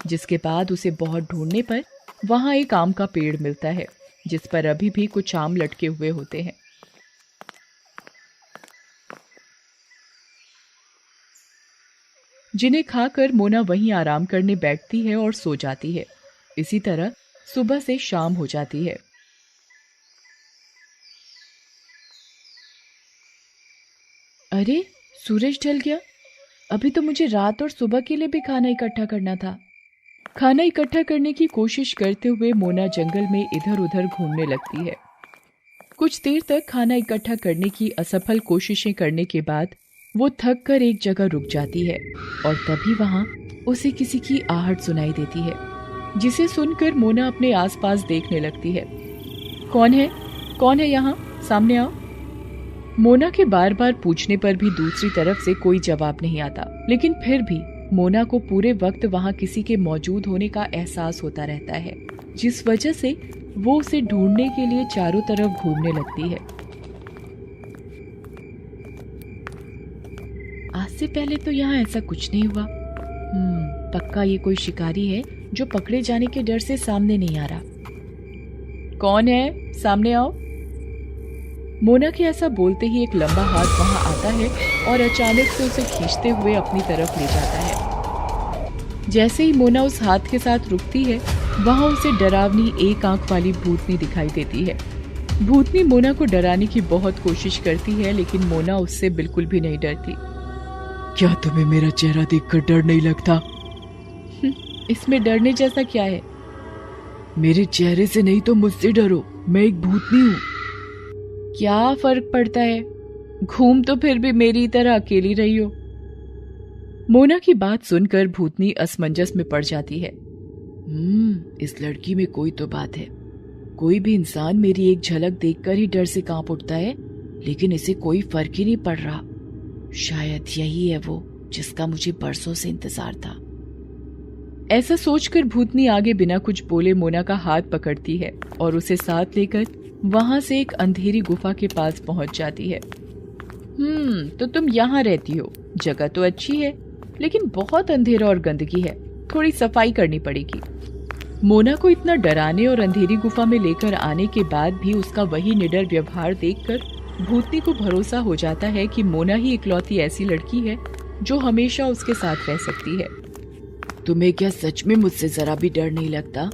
जिसके बाद उसे बहुत ढूंढने पर वहां एक आम का पेड़ मिलता है, जिस पर अभी भी कुछ आम लटके हुए होते हैं। जिन्हें खाकर मोना वहीं आराम करने बैठती है और सो जाती है। इसी तरह सुबह से शाम हो जाती है। अरे, सूरज ढल गया। अभी तो मुझे रात और सुबह के लिए भी खाना इकट्ठा करना था। खाना इकट्ठा करने की कोशिश करते हुए मोना जंगल में इधर उधर घूमने लगती है। कुछ देर तक खाना इकट्ठा करने की असफल कोशिशें करने के बाद वो थक कर एक जगह रुक जाती है और तभी वहां उसे किसी की आहट सुनाई देती है, जिसे सुनकर मोना अपने आसपास देखने लगती है। कौन है? कौन है यहाँ? सामने आओ। मोना के बार बार पूछने पर भी दूसरी तरफ से कोई जवाब नहीं आता, लेकिन फिर भी मोना को पूरे वक्त वहां किसी के मौजूद होने का एहसास होता रहता है, जिस वजह से वो उसे ढूंढने के लिए चारों तरफ घूमने लगती है। आज से पहले तो यहाँ ऐसा कुछ नहीं हुआ। पक्का ये कोई शिकारी है जो पकड़े जाने के डर से सामने नहीं आ रहा। कौन है? सामने आओ। मोना के ऐसा बोलते ही एक लंबा हाथ वहां आता है और अचानक से उसे खींचते हुए अपनी तरफ ले जाता है। जैसे ही मोना उस हाथ के साथ रुकती है, वहां उसे डरावनी एक आंख वाली भूतनी दिखाई देती है। भूतनी मोना को डराने की बहुत कोशिश करती है, लेकिन मोना उससे बिल्कुल भी नहीं डरती। क्या तुम्हें मेरा चेहरा देखकर डर नहीं लगता? इसमें डरने जैसा क्या है? मेरे चेहरे से नहीं तो मुझसे डरो, मैं एक भूतनी हूँ। क्या फर्क पड़ता है? घूम तो फिर भी मेरी तरह अकेली रही हो। मोना की बात सुनकर भूतनी असमंजस में पड़ जाती है। इस लड़की में कोई तो बात है। कोई भी इंसान मेरी एक झलक देखकर ही डर से कांप उठता है, लेकिन इसे कोई फर्क ही नहीं पड़ रहा। शायद यही है वो जिसका मुझे बरसों से इंतजार था। ऐसा सोचकर भूतनी आगे बिना कुछ बोले मोना का हाथ पकड़ती है और उसे साथ लेकर वहां से एक अंधेरी गुफा के पास पहुंच जाती है। तो तुम यहाँ रहती हो। जगह तो अच्छी है, लेकिन बहुत अंधेरा और गंदगी है। थोड़ी सफाई करनी पड़ेगी। मोना को इतना डराने और अंधेरी गुफा में लेकर आने के बाद भी उसका वही निडर व्यवहार देखकर भूतनी को भरोसा हो जाता है कि मोना ही इकलौती ऐसी लड़की है जो हमेशा उसके साथ रह सकती है। तुम्हें क्या सच में मुझसे जरा भी डर नहीं लगता?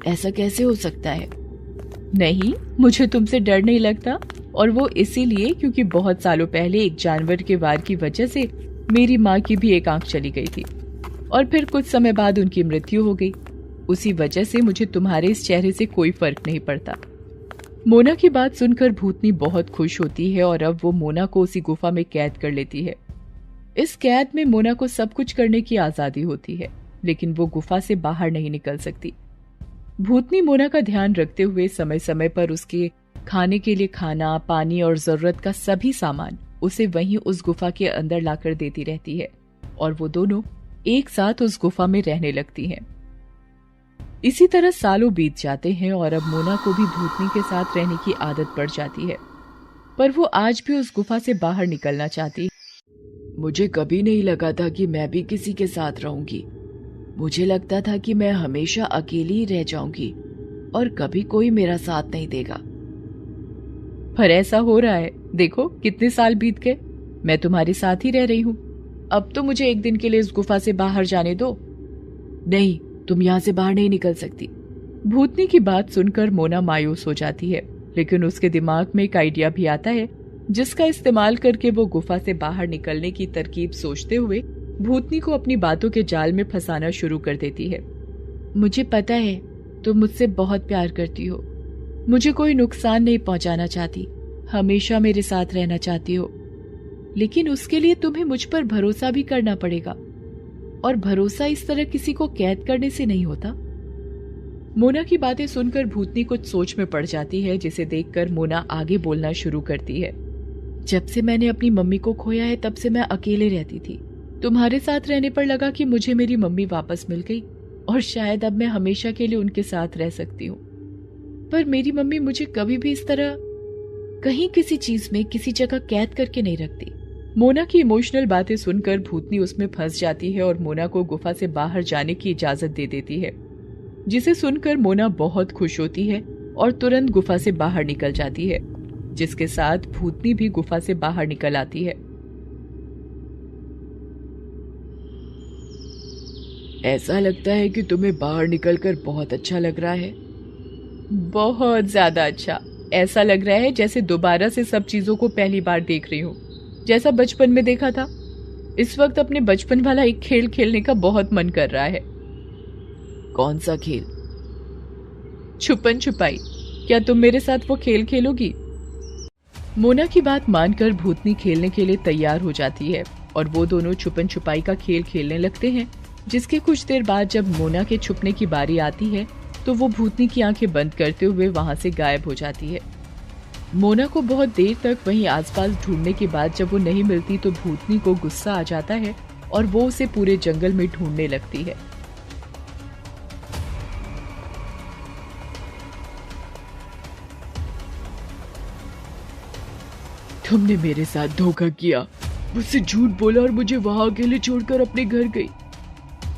ऐसा कैसे हो सकता है? नहीं, मुझे तुमसे डर नहीं लगता, और वो इसीलिए क्योंकि बहुत सालों पहले एक जानवर के वार की वजह से मेरी माँ की भी एक आंख चली गई थी और फिर कुछ समय बाद उनकी मृत्यु हो गई। उसी वजह से मुझे तुम्हारे इस चेहरे से कोई फर्क नहीं पड़ता। मोना की बात सुनकर भूतनी बहुत खुश होती है और अब वो मोना को उसी गुफा में कैद कर लेती है। इस कैद में मोना को सब कुछ करने की आजादी होती है, लेकिन वो गुफा से बाहर नहीं निकल सकती। भूतनी मोना का ध्यान रखते हुए समय समय पर उसके खाने के लिए खाना, पानी और जरूरत का सभी सामान उसे वहीं उस गुफा के अंदर लाकर देती रहती है और वो दोनों एक साथ उस गुफा में रहने लगती हैं। इसी तरह सालों बीत जाते हैं और अब मोना को भी भूतनी के साथ रहने की आदत पड़ जाती है, पर वो आज भी उस गुफा से बाहर निकलना चाहती है। मुझे कभी नहीं लगा था कि मैं भी किसी के साथ रहूंगी। मुझे लगता था कि मैं हमेशा अकेली ही रह जाऊंगी और कभी कोई मेरा साथ नहीं देगा। पर ऐसा हो रहा है। देखो कितने साल बीत गए, मैं तुम्हारे साथ ही रह रही हूँ। अब तो मुझे एक दिन के लिए इस गुफा से बाहर जाने दो। नहीं, तुम यहाँ से बाहर नहीं निकल सकती। भूतनी की बात सुनकर मोना मायूस हो जाती है, लेकिन उसके दिमाग में एक आइडिया भी आता है जिसका इस्तेमाल करके वो गुफा से बाहर निकलने की तरकीब सोचते हुए भूतनी को अपनी बातों के जाल में फंसाना शुरू कर देती है। मुझे पता है तुम मुझसे बहुत प्यार करती हो, मुझे कोई नुकसान नहीं पहुंचाना चाहती, हमेशा मेरे साथ रहना चाहती हो, लेकिन उसके लिए तुम्हें मुझ पर भरोसा भी करना पड़ेगा, और भरोसा इस तरह किसी को कैद करने से नहीं होता। मोना की बातें सुनकर भूतनी कुछ सोच में पड़ जाती है, जिसे देखकर मोना आगे बोलना शुरू करती है। जब से मैंने अपनी मम्मी को खोया है तब से मैं अकेले रहती थी। तुम्हारे साथ रहने पर लगा कि मुझे मेरी मम्मी वापस मिल गई और शायद अब मैं हमेशा के लिए उनके साथ रह सकती हूँ। पर मेरी मम्मी मुझे कभी भी इस तरह कहीं किसी चीज में किसी जगह कैद करके नहीं रखती। मोना की इमोशनल बातें सुनकर भूतनी उसमें फंस जाती है और मोना को गुफा से बाहर जाने की इजाजत दे देती है, जिसे सुनकर मोना बहुत खुश होती है और तुरंत गुफा से बाहर निकल जाती है, जिसके साथ भूतनी भी गुफा से बाहर निकल आती है। ऐसा लगता है कि तुम्हें बाहर निकलकर बहुत अच्छा लग रहा है। बहुत ज्यादा अच्छा। ऐसा लग रहा है जैसे दोबारा से सब चीजों को पहली बार देख रही हूँ, जैसा बचपन में देखा था। इस वक्त अपने बचपन वाला एक खेल खेलने का बहुत मन कर रहा है। कौन सा खेल? छुपन छुपाई। क्या तुम मेरे साथ वो खेल खेलोगी? मोना की बात मानकर भूतनी खेलने के लिए तैयार हो जाती है और वो दोनों छुपन छुपाई का खेल खेलने लगते हैं, जिसके कुछ देर बाद जब मोना के छुपने की बारी आती है तो वो भूतनी की आंखें बंद करते हुए वहां से गायब हो जाती है। मोना को बहुत देर तक वहीं आसपास ढूंढने के बाद जब वो नहीं मिलती तो भूतनी को गुस्सा आ जाता है और वो उसे पूरे जंगल में ढूंढने लगती है। तुमने मेरे साथ धोखा किया, मुझसे झूठ बोला और मुझे वहां अकेले छोड़कर अपने घर गई।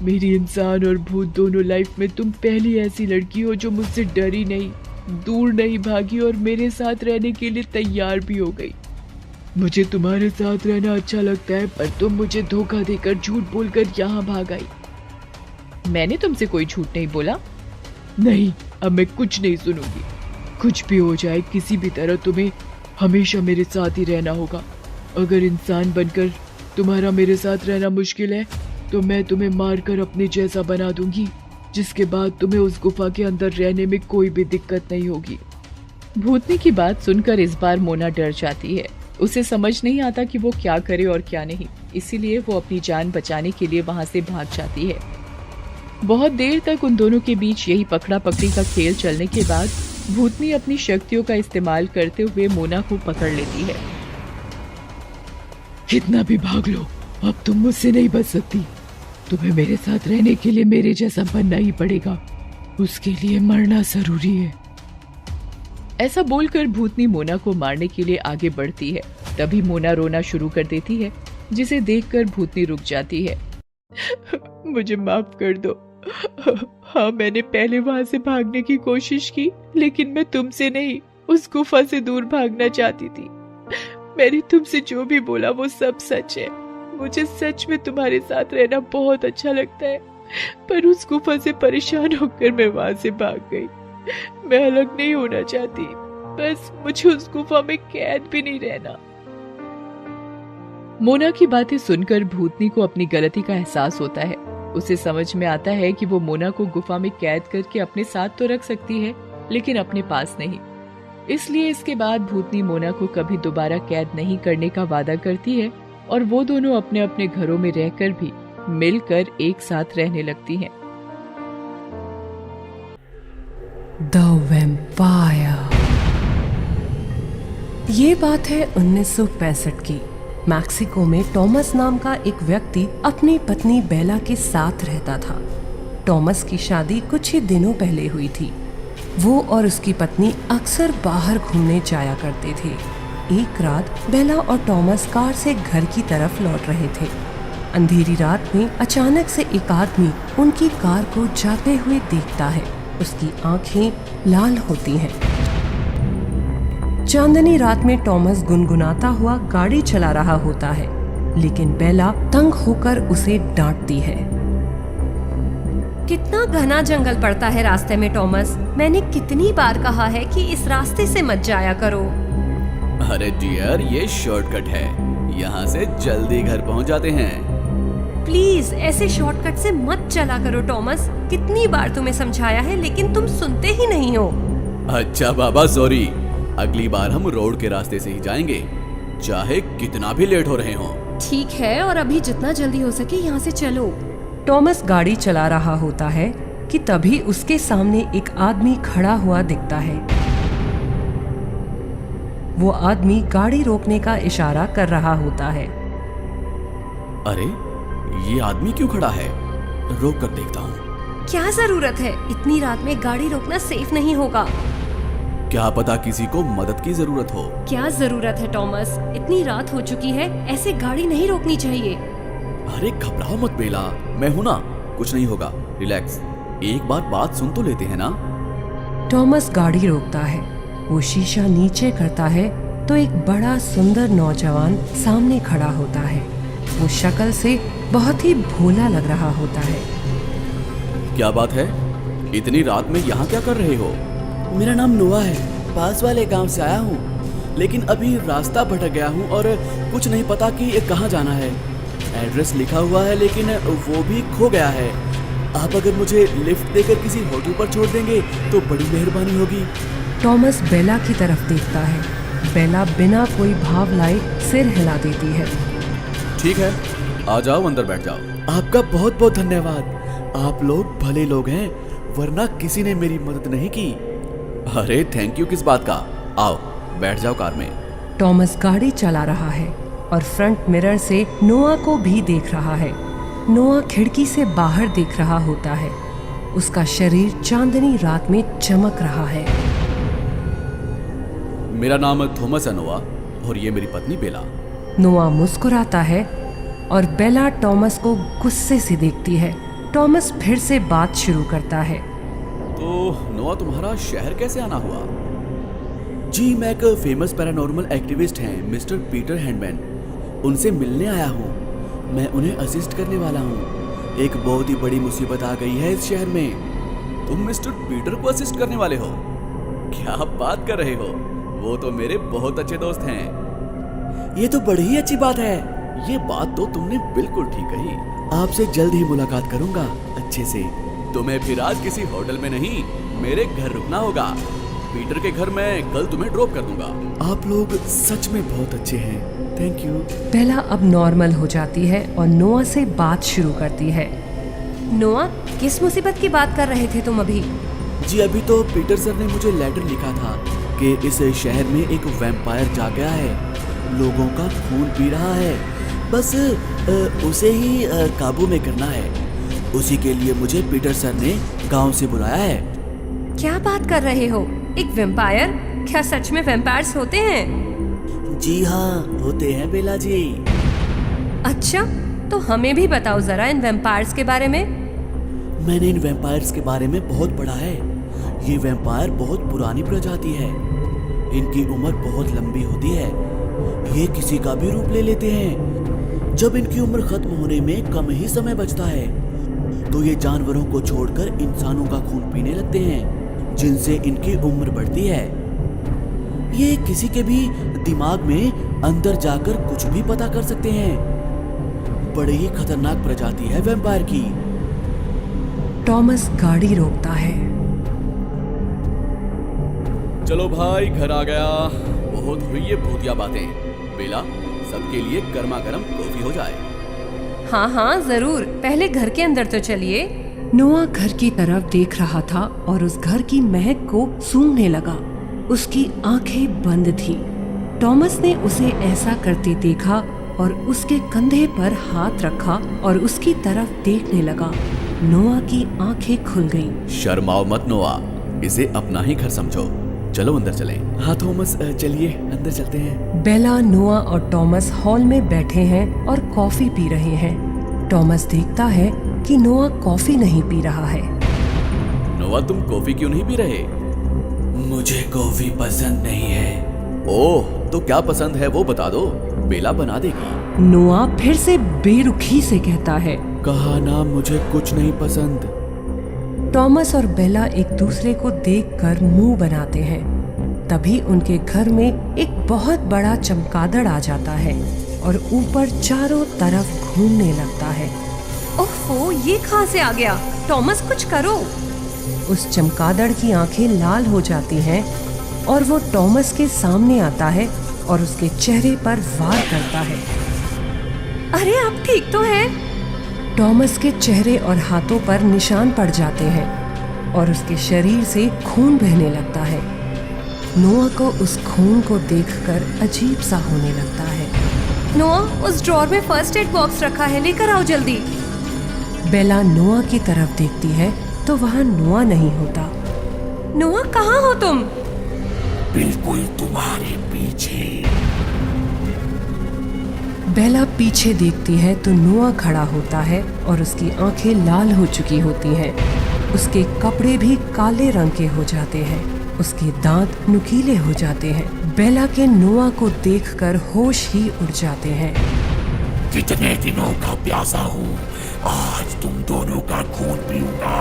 मेरी इंसान और भूत दोनों लाइफ में तुम पहली ऐसी लड़की हो जो मुझसे डरी नहीं, दूर नहीं भागी और मेरे साथ रहने के लिए तैयार भी हो गई। मुझे तुम्हारे साथ रहना अच्छा लगता है, पर तुम मुझे धोखा देकर झूठ बोलकर यहाँ भाग आई। मैंने तुमसे कोई झूठ नहीं बोला। नहीं, अब मैं कुछ नहीं सुनूंगी। कुछ भी हो जाए, किसी भी तरह तुम्हें हमेशा मेरे साथ ही रहना होगा। अगर इंसान बनकर तुम्हारा मेरे साथ रहना मुश्किल है तो मैं तुम्हें मारकर अपने जैसा बना दूंगी, जिसके बाद तुम्हें उस गुफा के अंदर रहने में कोई भी दिक्कत नहीं होगी। भूतनी की बात सुनकर इस बार मोना डर जाती है। उसे समझ नहीं आता कि वो क्या करे और क्या नहीं, इसीलिए वो अपनी जान बचाने के लिए वहां से भाग जाती है। बहुत देर तक उन दोनों के बीच यही पकड़ा पकड़ी का खेल चलने के बाद भूतनी अपनी शक्तियों का इस्तेमाल करते हुए मोना को पकड़ लेती है। कितना भी भाग लो, अब तुम मुझसे नहीं बच सकती। तुम्हें मेरे साथ रहने के लिए मेरे जैसा बनना ही पड़ेगा, उसके लिए मरना जरूरी है। ऐसा बोलकर भूतनी मोना को मारने के लिए आगे बढ़ती है। तभी मोना रोना शुरू कर देती है, जिसे देखकर भूतनी रुक जाती है। मुझे माफ कर दो। हाँ, मैंने पहले वहां से भागने की कोशिश की, लेकिन मैं तुमसे नहीं, उस गुफा से दूर भागना चाहती थी। मैंने तुमसे जो भी बोला वो सब सच है। मुझे सच में तुम्हारे साथ रहना बहुत अच्छा लगता है, पर उस गुफा से परेशान होकर मैं वहां से भाग गई। मैं अलग नहीं होना चाहती, बस मुझे उस गुफा में कैद भी नहीं रहना। मोना की बातें सुनकर भूतनी को अपनी गलती का एहसास होता है। उसे समझ में आता है कि वो मोना को गुफा में कैद करके अपने साथ तो रख सकती है, लेकिन अपने पास नहीं। इसलिए इसके बाद भूतनी मोना को कभी दोबारा कैद नहीं करने का वादा करती है और वो दोनों अपने अपने घरों में रहकर भी मिलकर एक साथ रहने लगती हैं। The vampire. ये बात है 1965 की। मैक्सिको में टॉमस नाम का एक व्यक्ति अपनी पत्नी बेला के साथ रहता था। टॉमस की शादी कुछ ही दिनों पहले हुई थी। वो और उसकी पत्नी अक्सर बाहर घूमने जाया करते थे। एक रात बेला और टॉमस कार से घर की तरफ लौट रहे थे। अंधेरी रात में अचानक से एक आदमी उनकी कार को जाते हुए देखता है। उसकी आंखें लाल होती हैं। चांदनी रात में टॉमस गुनगुनाता हुआ गाड़ी चला रहा होता है, लेकिन बेला तंग होकर उसे डांटती है। कितना घना जंगल पड़ता है रास्ते में टॉमस। मैंने कितनी बार कहा है कि इस रास्ते से मत जाया करो। अरे डियर, ये शॉर्टकट है, यहाँ से जल्दी घर पहुँच जाते हैं। प्लीज ऐसे शॉर्टकट से मत चला करो टॉमस। कितनी बार तुम्हें समझाया है लेकिन तुम सुनते ही नहीं हो। अच्छा बाबा सॉरी, अगली बार हम रोड के रास्ते से ही जाएंगे, चाहे कितना भी लेट हो रहे हो। ठीक है, और अभी जितना जल्दी हो सके यहाँ से चलो। टॉमस गाड़ी चला रहा होता है कि तभी उसके सामने एक आदमी खड़ा हुआ दिखता है। वो आदमी गाड़ी रोकने का इशारा कर रहा होता है। अरे ये आदमी क्यों खड़ा है? रोक कर देखता हूँ। क्या जरूरत है? इतनी रात में गाड़ी रोकना सेफ नहीं होगा। क्या पता किसी को मदद की जरूरत हो। क्या जरूरत है टॉमस? इतनी रात हो चुकी है, ऐसे गाड़ी नहीं रोकनी चाहिए। अरे घबराओ मत बेला, मैं हूं ना, कुछ नहीं होगा, रिलैक्स। एक बार बात सुन तो लेते हैं ना। टॉमस गाड़ी रोकता है। वो शीशा नीचे करता है तो एक बड़ा सुंदर नौजवान सामने खड़ा होता है। वो शक्ल से बहुत ही भोला लग रहा होता है। क्या बात है, इतनी रात में यहाँ क्या कर रहे हो? मेरा नाम नोआ है, पास वाले गांव से आया हूँ, लेकिन अभी रास्ता भटक गया हूँ और कुछ नहीं पता कि कहाँ जाना है। एड्रेस लिखा हुआ है लेकिन वो भी खो गया है। आप अगर मुझे लिफ्ट देकर किसी होटल पर छोड़ देंगे तो बड़ी मेहरबानी होगी। टॉमस बेला की तरफ देखता है। बेला बिना कोई भाव लाए सिर हिला देती है। ठीक है, आ जाओ, अंदर बैठ जाओ। आपका बहुत बहुत धन्यवाद, आप लोग भले लोग हैं, वरना किसी ने मेरी मदद नहीं की। अरे थैंक यू किस बात का, आओ बैठ जाओ कार में। टॉमस गाड़ी चला रहा है और फ्रंट मिरर से नोआ को भी देख रहा है। नोआ खिड़की से बाहर देख रहा होता है। उसका शरीर चांदनी रात में चमक रहा है। मेरा नाम थॉमस है नोआ, और ये मेरी पत्नी बेला। नोआ मुस्कुराता है और बेला टॉमस को गुस्से से देखती है। टॉमस फिर से बात शुरू करता है। तो नोआ, तुम्हारा शहर कैसे आना हुआ? जी, मैं एक फेमस पैरानॉर्मल एक्टिविस्ट हैं, मिस्टर पीटर हैंडमैन। उनसे मिलने आया हूँ। मैं उन्हें असिस्ट करने वाला हूँ। एक बहुत ही बड़ी मुसीबत आ गई है इस शहर में। तुम मिस्टर पीटर को असिस्ट करने वाले हो? क्या बात कर रहे हो? वो तो मेरे बहुत अच्छे दोस्त हैं। ये तो बड़ी ही अच्छी बात है। ये बात तो तुमने बिल्कुल ठीक कही। आपसे जल्द ही मुलाकात करूंगा अच्छे से। तुम्हें फिर आज किसी होटल में नहीं, मेरे घर रुकना होगा। पीटर के घर में कल तुम्हें ड्रॉप कर दूंगा। आप लोग सच में बहुत अच्छे हैं, थैंक यू। बेला अब नॉर्मल हो जाती है और नोआ से बात शुरू करती है। नोआ, किस मुसीबत की बात कर रहे थे तुम अभी? जी, अभी तो पीटर सर ने मुझे लेटर लिखा था कि इस शहर में एक वैम्पायर जा गया है, लोगों का खून पी रहा है, बस उसे ही काबू में करना है। उसी के लिए मुझे पीटर सर ने गांव से बुलाया है। क्या बात कर रहे हो? एक वैम्पायर? क्या सच में वैम्पायर्स होते हैं? जी हाँ, होते हैं बेला जी। अच्छा, तो हमें भी बताओ जरा इन वैम्पायर्स के बारे में। मैंने इन वैम्पायर्स के बारे में बहुत पढ़ा है। ये वैम्पायर बहुत पुरानी प्रजाति है। इनकी उम्र बहुत लंबी होती है। ये किसी का भी रूप ले लेते हैं। जब इनकी उम्र खत्म होने में कम ही समय बचता है तो ये जानवरों को छोड़कर इंसानों का खून पीने लगते हैं, जिनसे इनकी उम्र बढ़ती है। ये किसी के भी दिमाग में अंदर जाकर कुछ भी पता कर सकते हैं। बड़ी ही खतरनाक प्रजाति है वैम्पायर की। टॉमस गाड़ी रोकता है। चलो भाई, घर आ गया। बहुत हुई ये भूतिया बातें। बेला, सबके लिए गर्मा गर्म कॉफी हो जाए। हाँ हाँ जरूर, पहले घर के अंदर तो चलिए। नोआ घर की तरफ देख रहा था और उस घर की महक को सूंघने लगा। उसकी आंखें बंद थी। टॉमस ने उसे ऐसा करते देखा और उसके कंधे पर हाथ रखा और उसकी तरफ देखने लगा। नोआ की आंखें खुल गईं। शर्माओ मत नोआ, इसे अपना ही घर समझो। चलो अंदर चलें। हाँ थॉमस, चलिए अंदर चलते हैं। बेला, नोआ और टॉमस हॉल में बैठे हैं और कॉफी पी रहे हैं। टॉमस देखता है कि नोआ कॉफी नहीं पी रहा है। नोआ, तुम कॉफी क्यों नहीं पी रहे? मुझे कॉफी पसंद नहीं है। ओह, तो क्या पसंद है वो बता दो, बेला बना देगी। नोआ फिर से बेरुखी से कहता है, कहा ना मुझे कुछ नहीं पसंद। टॉमस और बेला एक दूसरे को देखकर मुंह बनाते हैं। तभी उनके घर में एक बहुत बड़ा चमगादड़ आ जाता है और ऊपर चारों तरफ घूमने लगता है। ओफो, ये कहाँ से आ गया? टॉमस, कुछ करो। उस चमगादड़ की आंखें लाल हो जाती हैं और वो टॉमस के सामने आता है और उसके चेहरे पर वार करता है। अरे आप ठीक तो हैं? टॉमस के चेहरे और हाथों पर निशान पड़ जाते हैं और उसके शरीर से खून बहने लगता है। नोआ को उस खून को देखकर अजीब सा होने लगता है। नोआ, उस ड्रॉर में फर्स्ट एड बॉक्स रखा है, लेकर आओ जल्दी। बेला नोआ की तरफ देखती है तो वहाँ नोआ नहीं होता। नोआ, कहाँ हो तुम? बिल्कुल तुम्हारे पीछे। बेला पीछे देखती है तो नोआ खड़ा होता है और उसकी आंखें लाल हो चुकी होती हैं। उसके कपड़े भी काले रंग के हो जाते हैं। उसके दांत नुकीले हो जाते हैं। बेला के नोआ को देखकर होश ही उड़ जाते हैं। कितने दिनों का प्यासा हूँ, आज तुम दोनों का खून पीऊंगा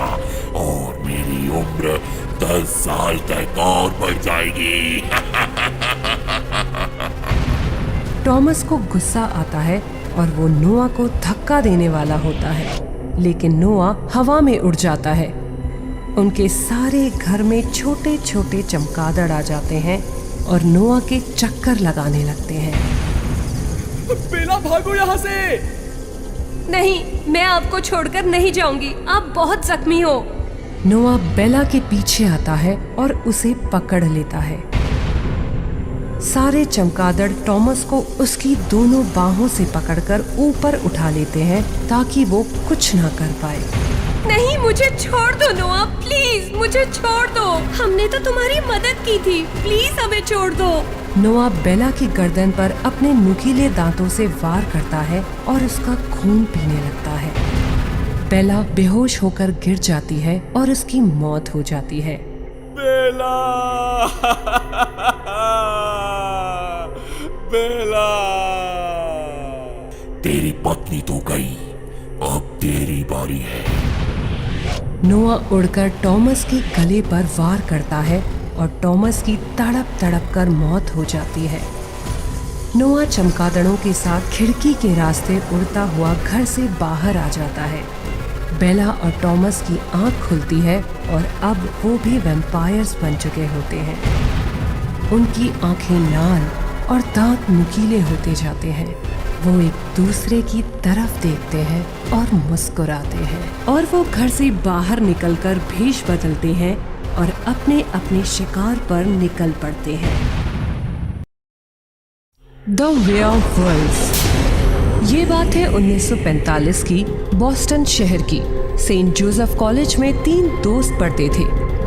और मेरी उम्र 10 साल तक और बढ़ जाएगी। टॉमस को गुस्सा आता है और वो नोआ को धक्का देने वाला होता है, लेकिन नोआ हवा में उड़ जाता है। उनके सारे घर में छोटे छोटे चमगादड़ आ जाते हैं और नोआ के चक्कर लगाने लगते हैं। बेला, भागो यहाँ से! नहीं, मैं आपको छोड़कर नहीं जाऊंगी। आप बहुत जख्मी हो। नोआ बेला के पीछे आता है और उसे पकड़ लेता है। सारे चमगादड़ टॉमस को उसकी दोनों बाहों से पकड़कर ऊपर उठा लेते हैं ताकि वो कुछ ना कर पाए। नहीं, मुझे छोड़ दो नोआ, प्लीज मुझे छोड़ दो। हमने तो तुम्हारी मदद की थी, प्लीज हमें छोड़ दो। नोआ बेला की गर्दन पर अपने नुकीले दांतों से वार करता है और उसका खून पीने लगता है। बेला बेहोश होकर गिर जाती है और उसकी मौत हो जाती है। बेला, बेला, तेरी पत्नी तो गई, अब तेरी बारी है। नोआ उड़कर टॉमस के गले पर वार करता है और टॉमस की तड़प तड़प कर मौत हो जाती है। नोआ चमगादड़ों के साथ खिड़की के रास्ते उड़ता हुआ घर से बाहर आ जाता है। बेला और टॉमस की आंख खुलती है और अब वो भी वैम्पायर्स बन चुके होते हैं। उनकी आंखें लाल और दांत नुकीले होते जाते हैं। वो एक दूसरे की तरफ देखते हैं और मुस्कुराते हैं और वो घर से बाहर निकलकर भेष बदलते हैं और अपने अपने शिकार पर निकल पड़ते हैं। The werewolves. ये बात है 1945 की बॉस्टन शहर की। सेंट जोसेफ कॉलेज में 3 दोस्त पढ़ते थे,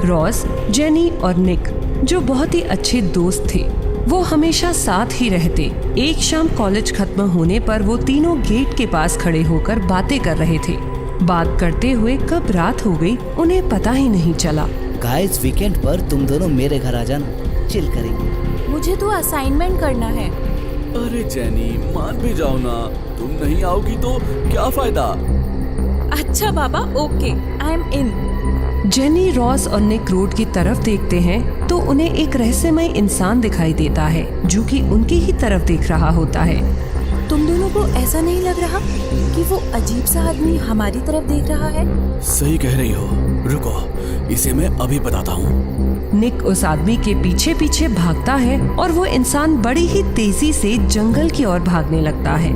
रॉस, जेनी और निक, जो बहुत ही अच्छे दोस्त थे। वो हमेशा साथ ही रहते। एक शाम कॉलेज खत्म होने पर वो तीनों गेट के पास खड़े होकर बातें कर रहे थे। बात करते हुए कब रात हो गई उन्हें पता ही नहीं चला। गाइस, वीकेंड पर तुम दोनों मेरे घर आ जाना, चिल करेंगे। मुझे तो असाइनमेंट करना है। अरे जेनी, मान भी जाओ ना, तुम नहीं आओगी तो क्या फायदा। अच्छा बाबा, okay, I am in. Jenny, Ross और निक रोड की तरफ देखते हैं तो उन्हें एक रहस्यमय इंसान दिखाई देता है जो कि उनकी ही तरफ देख रहा होता है। तुम दोनों को ऐसा नहीं लग रहा कि वो अजीब सा आदमी हमारी तरफ देख रहा है? सही कह रही हो, रुको, इसे मैं अभी बताता हूँ। निक उस आदमी के पीछे पीछे भागता है और वो इंसान बड़ी ही तेजी से जंगल की ओर भागने लगता है।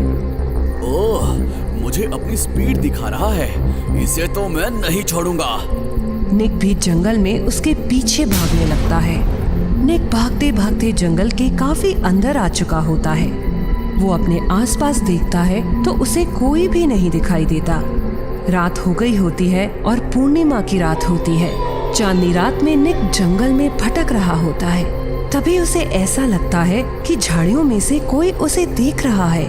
ओह, मुझे अपनी स्पीड दिखा रहा है, इसे तो मैं नहीं छोड़ूंगा। निक भी जंगल में उसके पीछे भागने लगता है। निक भागते भागते जंगल के काफी अंदर आ चुका होता है। वो अपने आसपास देखता है तो उसे कोई भी नहीं दिखाई देता। रात हो गई होती है और पूर्णिमा की रात होती है। चांदनी रात में निक जंगल में भटक रहा होता है। तभी उसे ऐसा लगता है कि झाड़ियों में से कोई उसे देख रहा है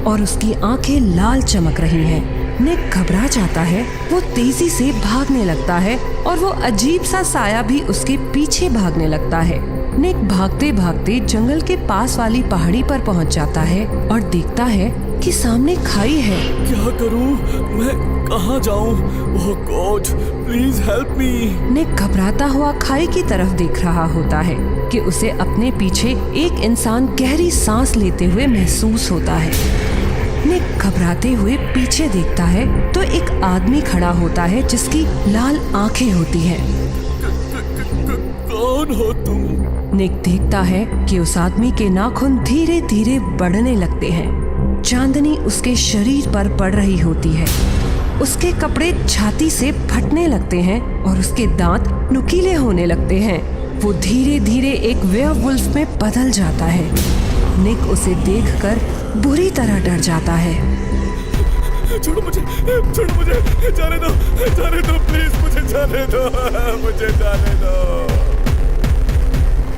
और उसकी आंखें लाल चमक रही हैं। निक घबरा जाता है। वो तेजी से भागने लगता है और वो अजीब सा साया भी उसके पीछे भागने लगता है। निक भागते भागते जंगल के पास वाली पहाड़ी पर पहुंच जाता है और देखता है कि सामने खाई है। क्या करूं? मैं कहां जाऊं? ओह गॉड, प्लीज हेल्प मी। निक घबराता हुआ खाई की तरफ देख रहा होता है कि उसे अपने पीछे एक इंसान गहरी सांस लेते हुए महसूस होता है। निक घबराते हुए पीछे देखता है तो एक आदमी खड़ा होता है जिसकी लाल आंखें होती हैं। कौन हो तुम? निक देखता है कि उस आदमी के नाखून धीरे धीरे बढ़ने लगते हैं। चांदनी उसके शरीर पर पड़ रही होती है। उसके कपड़े छाती से फटने लगते हैं और उसके दांत नुकीले होने लगते हैं। वो धीरे धीरे एक वेयरवुल्फ में बदल जाता है। निक उसे देखकर बुरी तरह डर जाता है। छोड़ो मुझे, जाने दो प्लीज, मुझे जाने दो।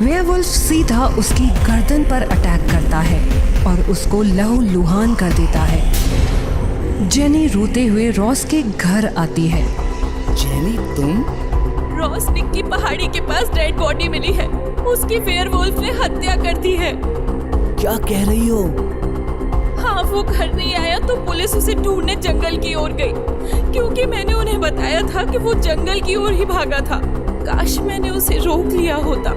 वेयरवुल्फ सीधा उसकी गर्दन पर अटैक करता है और उसको लहूलुहान कर देता है। जेनी रोते हुए रॉस के घर आती है। जेनी तुम? रॉस, निक की पहाड़ी के पास डेड बॉडी मिली है। उसकी वेयरवुल्फ ने हत्या कर दी है। क्या कह रही हो? हाँ, वो घर नहीं आया तो पुलिस उसे ढूंढने जंगल की ओर गई, क्योंकि मैंने उन्हें बताया था कि वो जंगल की ओर ही भागा था। काश मैंने उसे रोक लिया होता।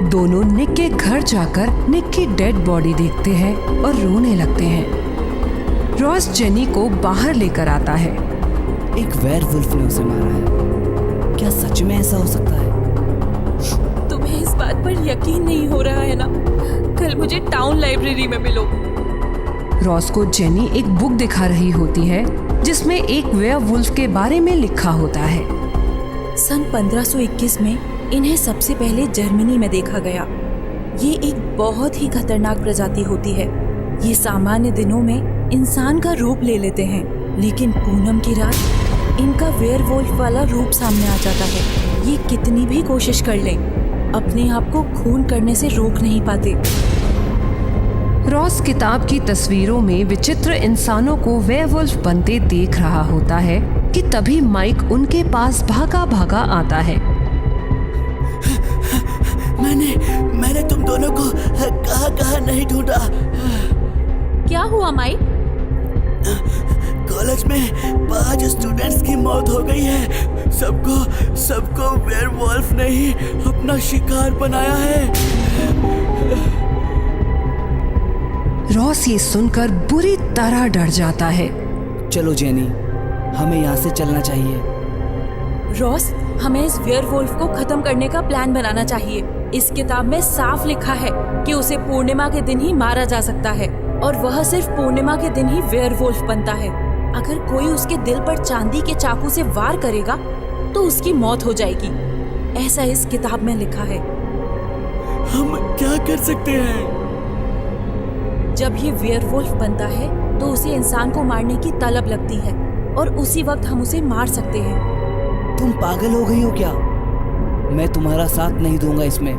दोनों निक के घर जाकर निक की डेड बॉडी देखते हैं और रोने लगते हैं। रॉस जेनी को बाहर लेकर आता है। एक वेयरवुल्फ ने उसे मारा है। क्या सच में ऐसा हो सकता है? तुम्हें इस बात पर यकीन नहीं हो रहा है ना? कल मुझे टाउन लाइब्रेरी में मिलो। रॉस को जेनी एक बुक दिखा रही होती है जिसमें एक वेयरवुल्फ के बारे में लिखा होता है। सन 1521 में इन्हें सबसे पहले जर्मनी में देखा गया। ये एक बहुत ही खतरनाक प्रजाति होती है। ये सामान्य दिनों में इंसान का रूप ले लेते हैं, लेकिन पूनम की रात इनका वेयरवुल्फ वाला रूप सामने आ जाता है। ये कितनी भी कोशिश कर लें, अपने आप को खून करने से रोक नहीं पाते। रॉस किताब की तस्वीरों में विचित्र इंसानों को वेयरवुल्फ बनते देख रहा होता है कि तभी माइक उनके पास भागा भागा आता है। मैंने तुम दोनों को कहाँ नहीं ढूंढा। क्या हुआ माइक? कॉलेज में 5 स्टूडेंट्स की मौत हो गई है। सबको वेयरवुल्फ ने ही अपना शिकार बनाया है। रॉस ये सुनकर बुरी तरह डर जाता है। चलो जेनी, हमें यहाँ से चलना चाहिए। रॉस, हमें इस वेयरवुल्फ को खत्म करने का प्लान बनाना चाहिए। इस किताब में साफ लिखा है कि उसे पूर्णिमा के दिन ही मारा जा सकता है और वह सिर्फ पूर्णिमा के दिन ही वेयरवुल्फ बनता है। अगर कोई उसके दिल पर चांदी के चाकू से वार करेगा तो उसकी मौत हो जाएगी। ऐसा इस किताब में लिखा है। हम क्या कर सकते हैं? जब ये वेयरवुल्फ बनता है तो उसे इंसान को मारने की तलब लगती है और उसी वक्त हम उसे मार सकते हैं। तुम पागल हो गई हो क्या? मैं तुम्हारा साथ नहीं दूंगा इसमें।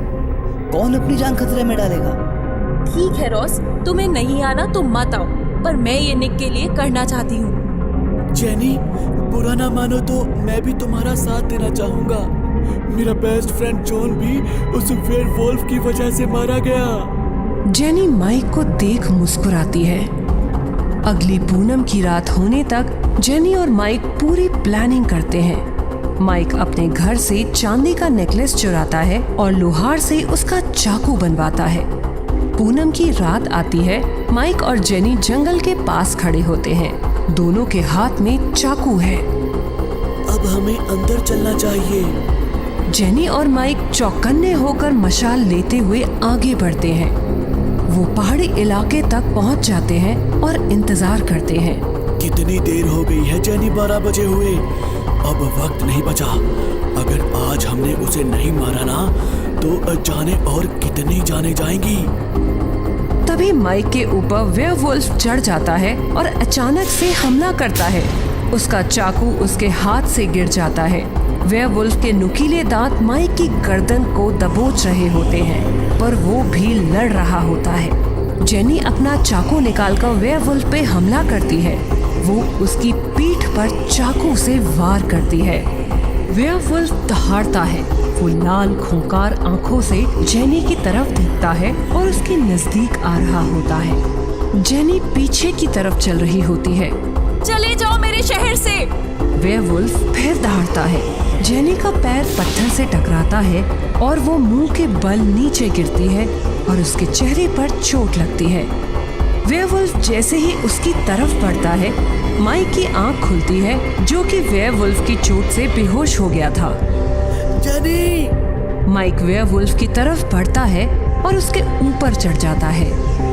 कौन अपनी जान खतरे में डालेगा? ठीक है रॉस, तुम्हें नहीं आना तो मत आओ, पर मैं ये निक के लिए करना चाहती हूँ। जेनी, बुरा ना मानो तो मैं भी तुम्हारा साथ देना चाहूँगा। मेरा बेस्ट फ्रेंड जॉन भी उस वेयरवुल्फ की वजह से मारा गया। जेनी माइक को देख मुस्कुराती है। अगली पूनम की रात होने तक जेनी और माइक पूरी प्लानिंग करते हैं। माइक अपने घर से चांदी का नेकलेस चुराता है और लोहार से उसका चाकू बनवाता है। पूनम की रात आती है। माइक और जेनी जंगल के पास खड़े होते हैं। दोनों के हाथ में चाकू है। अब हमें अंदर चलना चाहिए। जेनी और माइक चौकन्ने होकर मशाल लेते हुए आगे बढ़ते हैं। वो पहाड़ी इलाके तक पहुंच जाते हैं और इंतजार करते हैं। कितनी देर हो गई है जेनी? 12 बजे हुए। अब वक्त नहीं बचा। अगर आज हमने उसे नहीं मारा ना तो जाने और कितनी जाने जाएंगी। तभी माइक के ऊपर वेयरवुल्फ चढ़ जाता है और अचानक से हमला करता है। उसका चाकू उसके हाथ से गिर जाता है। वेयरवुल्फ के नुकीले दांत माइक की गर्दन को दबोच रहे होते हैं, पर वो भी लड़ रहा होता है। जेनी अपना चाकू निकालकर वेयरवुल्फ पे हमला करती है। वो उसकी पीठ पर चाकू से वार करती है। वेयरवुल्फ दहाड़ता है। वो लाल खूंखार आंखों से जेनी की तरफ देखता है और उसके नजदीक आ रहा होता है। जेनी पीछे की तरफ चल रही होती है। चले जाओ मेरे शहर से। वेयरवुल्फ फिर दहाड़ता है। जेनी का पैर पत्थर से टकराता है और वो मुंह के बल नीचे गिरती है और उसके चेहरे पर चोट लगती है। वेयरवुल्फ जैसे ही उसकी तरफ बढ़ता है, माइक की आंख खुलती है, जो कि वेयरवुल्फ की चोट से बेहोश हो गया था। जेनी! माइक वेयरवुल्फ की तरफ बढ़ता है और उसके ऊपर चढ़ जाता है।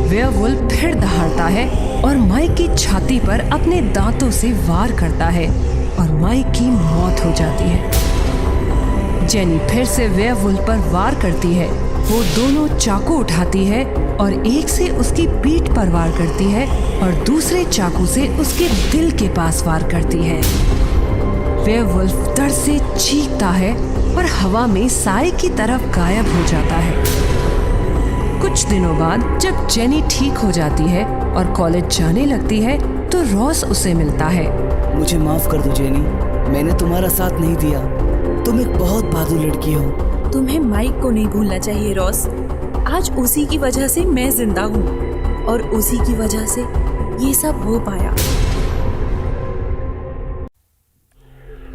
वेयरवुल्फ फिर दहाड़ता है और माइक की छाती पर अपने दांतों से वार करता है और माइक की मौत हो जाती है। जेनी फिर से वेयरवुल्फ पर वार करती है। वो दोनों चाकू उठाती है और एक से उसकी पीठ पर वार करती है और दूसरे चाकू से उसके दिल के पास वार करती है। वेयरवुल्फ दर्द से चीखता है और हवा में साए की तरफ गायब हो जाता है। कुछ दिनों बाद जब जेनी ठीक हो जाती है और कॉलेज जाने लगती है तो रॉस उसे मिलता है। मुझे माफ कर दो जेनी, मैंने तुम्हारा साथ नहीं दिया। तुम एक बहुत बहादुर लड़की हो। तुम्हें माइक को नहीं भूलना चाहिए रॉस। आज उसी की वजह से मैं जिंदा हूँ और उसी की वजह से ये सब हो पाया।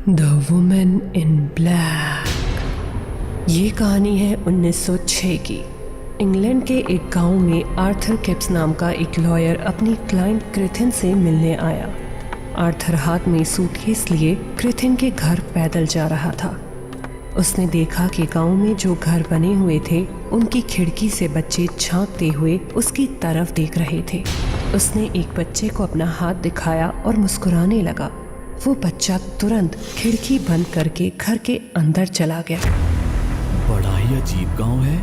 The women in black. ये कहानी है 1906 की। इंग्लैंड के एक गांव में आर्थर किप्स नाम का एक लॉयर अपनी क्लाइंट क्रिथिन से मिलने आया। आर्थर हाथ में सूटकेस लिए क्रिथिन के घर पैदल जा रहा था। उसने देखा कि गांव में जो घर बने हुए थे उनकी खिड़की से बच्चे झांकते हुए उसकी तरफ देख रहे थे। उसने एक बच्चे को अपना हाथ दिखाया और मुस्कुराने लगा। वो बच्चा तुरंत खिड़की बंद करके घर के अंदर चला गया। बड़ा ही अजीब गांव है।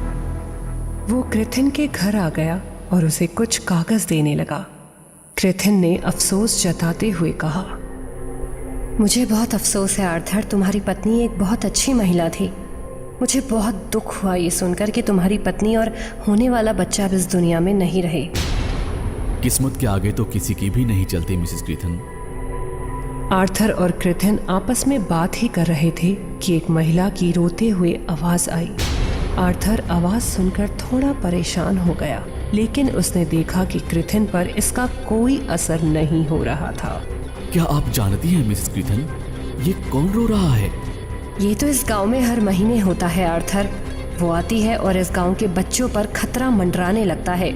वो क्रिथिन के घर आ गया और उसे कुछ कागज देने लगा। क्रिथिन ने अफसोस जताते हुए कहा, मुझे बहुत अफसोस है आर्थर, तुम्हारी पत्नी एक बहुत अच्छी महिला थी। मुझे बहुत दुख हुआ ये सुनकर कि तुम्हारी पत्नी और होने वाला बच्चा अब इस दुनिया में नहीं रहे। किस्मत के आगे तो किसी की भी नहीं चलती मिसेस क्रिथिन। आर्थर और क्रिथिन आपस में बात ही कर रहे थे कि एक महिला की रोते हुए आवाज आई। आर्थर आवाज सुनकर थोड़ा परेशान हो गया, लेकिन उसने देखा कि क्रिथिन पर इसका कोई असर नहीं हो रहा था। क्या आप जानती हैं मिसेस क्रिथिन, ये कौन रो रहा है? ये तो इस गांव में हर महीने होता है आर्थर। वो आती है और इस गांव के बच्चों पर खतरा मंडराने लगता है।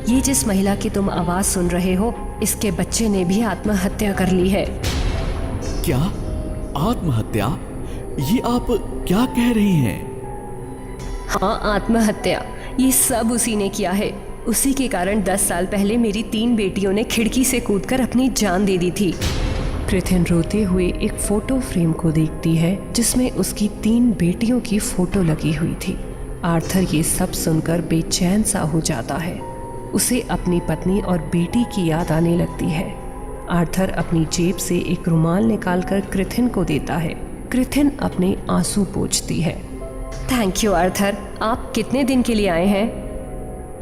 ये जिस महिला की तुम आवाज सुन रहे हो, इसके बच्चे ने भी आत्महत्या कर ली है। क्या आत्महत्या? ये आप क्या कह रही हैं? हाँ, आत्महत्या। ये सब उसी ने किया है। उसी के कारण 10 साल पहले मेरी 3 बेटियों ने खिड़की से कूदकर अपनी जान दे दी थी। क्रिथिन रोते हुए एक फोटो फ्रेम को देखती है जिसमें उसकी 3 बेटियों की फोटो लगी हुई थी। आर्थर ये सब सुनकर बेचैन सा हो जाता है। उसे अपनी पत्नी और बेटी की याद आने लगती है। आर्थर अपनी जेब से एक रुमाल निकालकर क्रिथिन को देता है। क्रिथिन अपने आंसू पोंछती है। Thank you Arthur. आप कितने दिन के लिए आए हैं?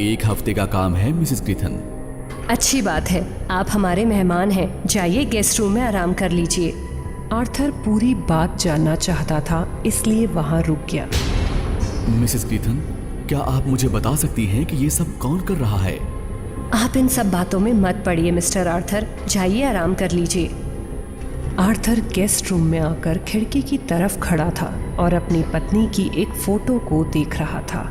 1 हफ्ते का काम है मिसेस क्रिथिन। अच्छी बात है, आप हमारे मेहमान हैं। जाइए गेस्ट रूम में आराम कर लीजिए। आर्थर पूरी बात जानना चाहता था, इसलिए वहाँ रुक गया। मिसेस क्रिथिन, क्या आप मुझे बता सकती हैं कि ये सब कौन कर रहा है? आप इन सब बातों में मत पड़िए मिस्टर आर्थर। जाइए आराम कर लीजिए। आर्थर गेस्ट रूम में आकर खिड़की की तरफ खड़ा था और अपनी पत्नी की एक फोटो को देख रहा था।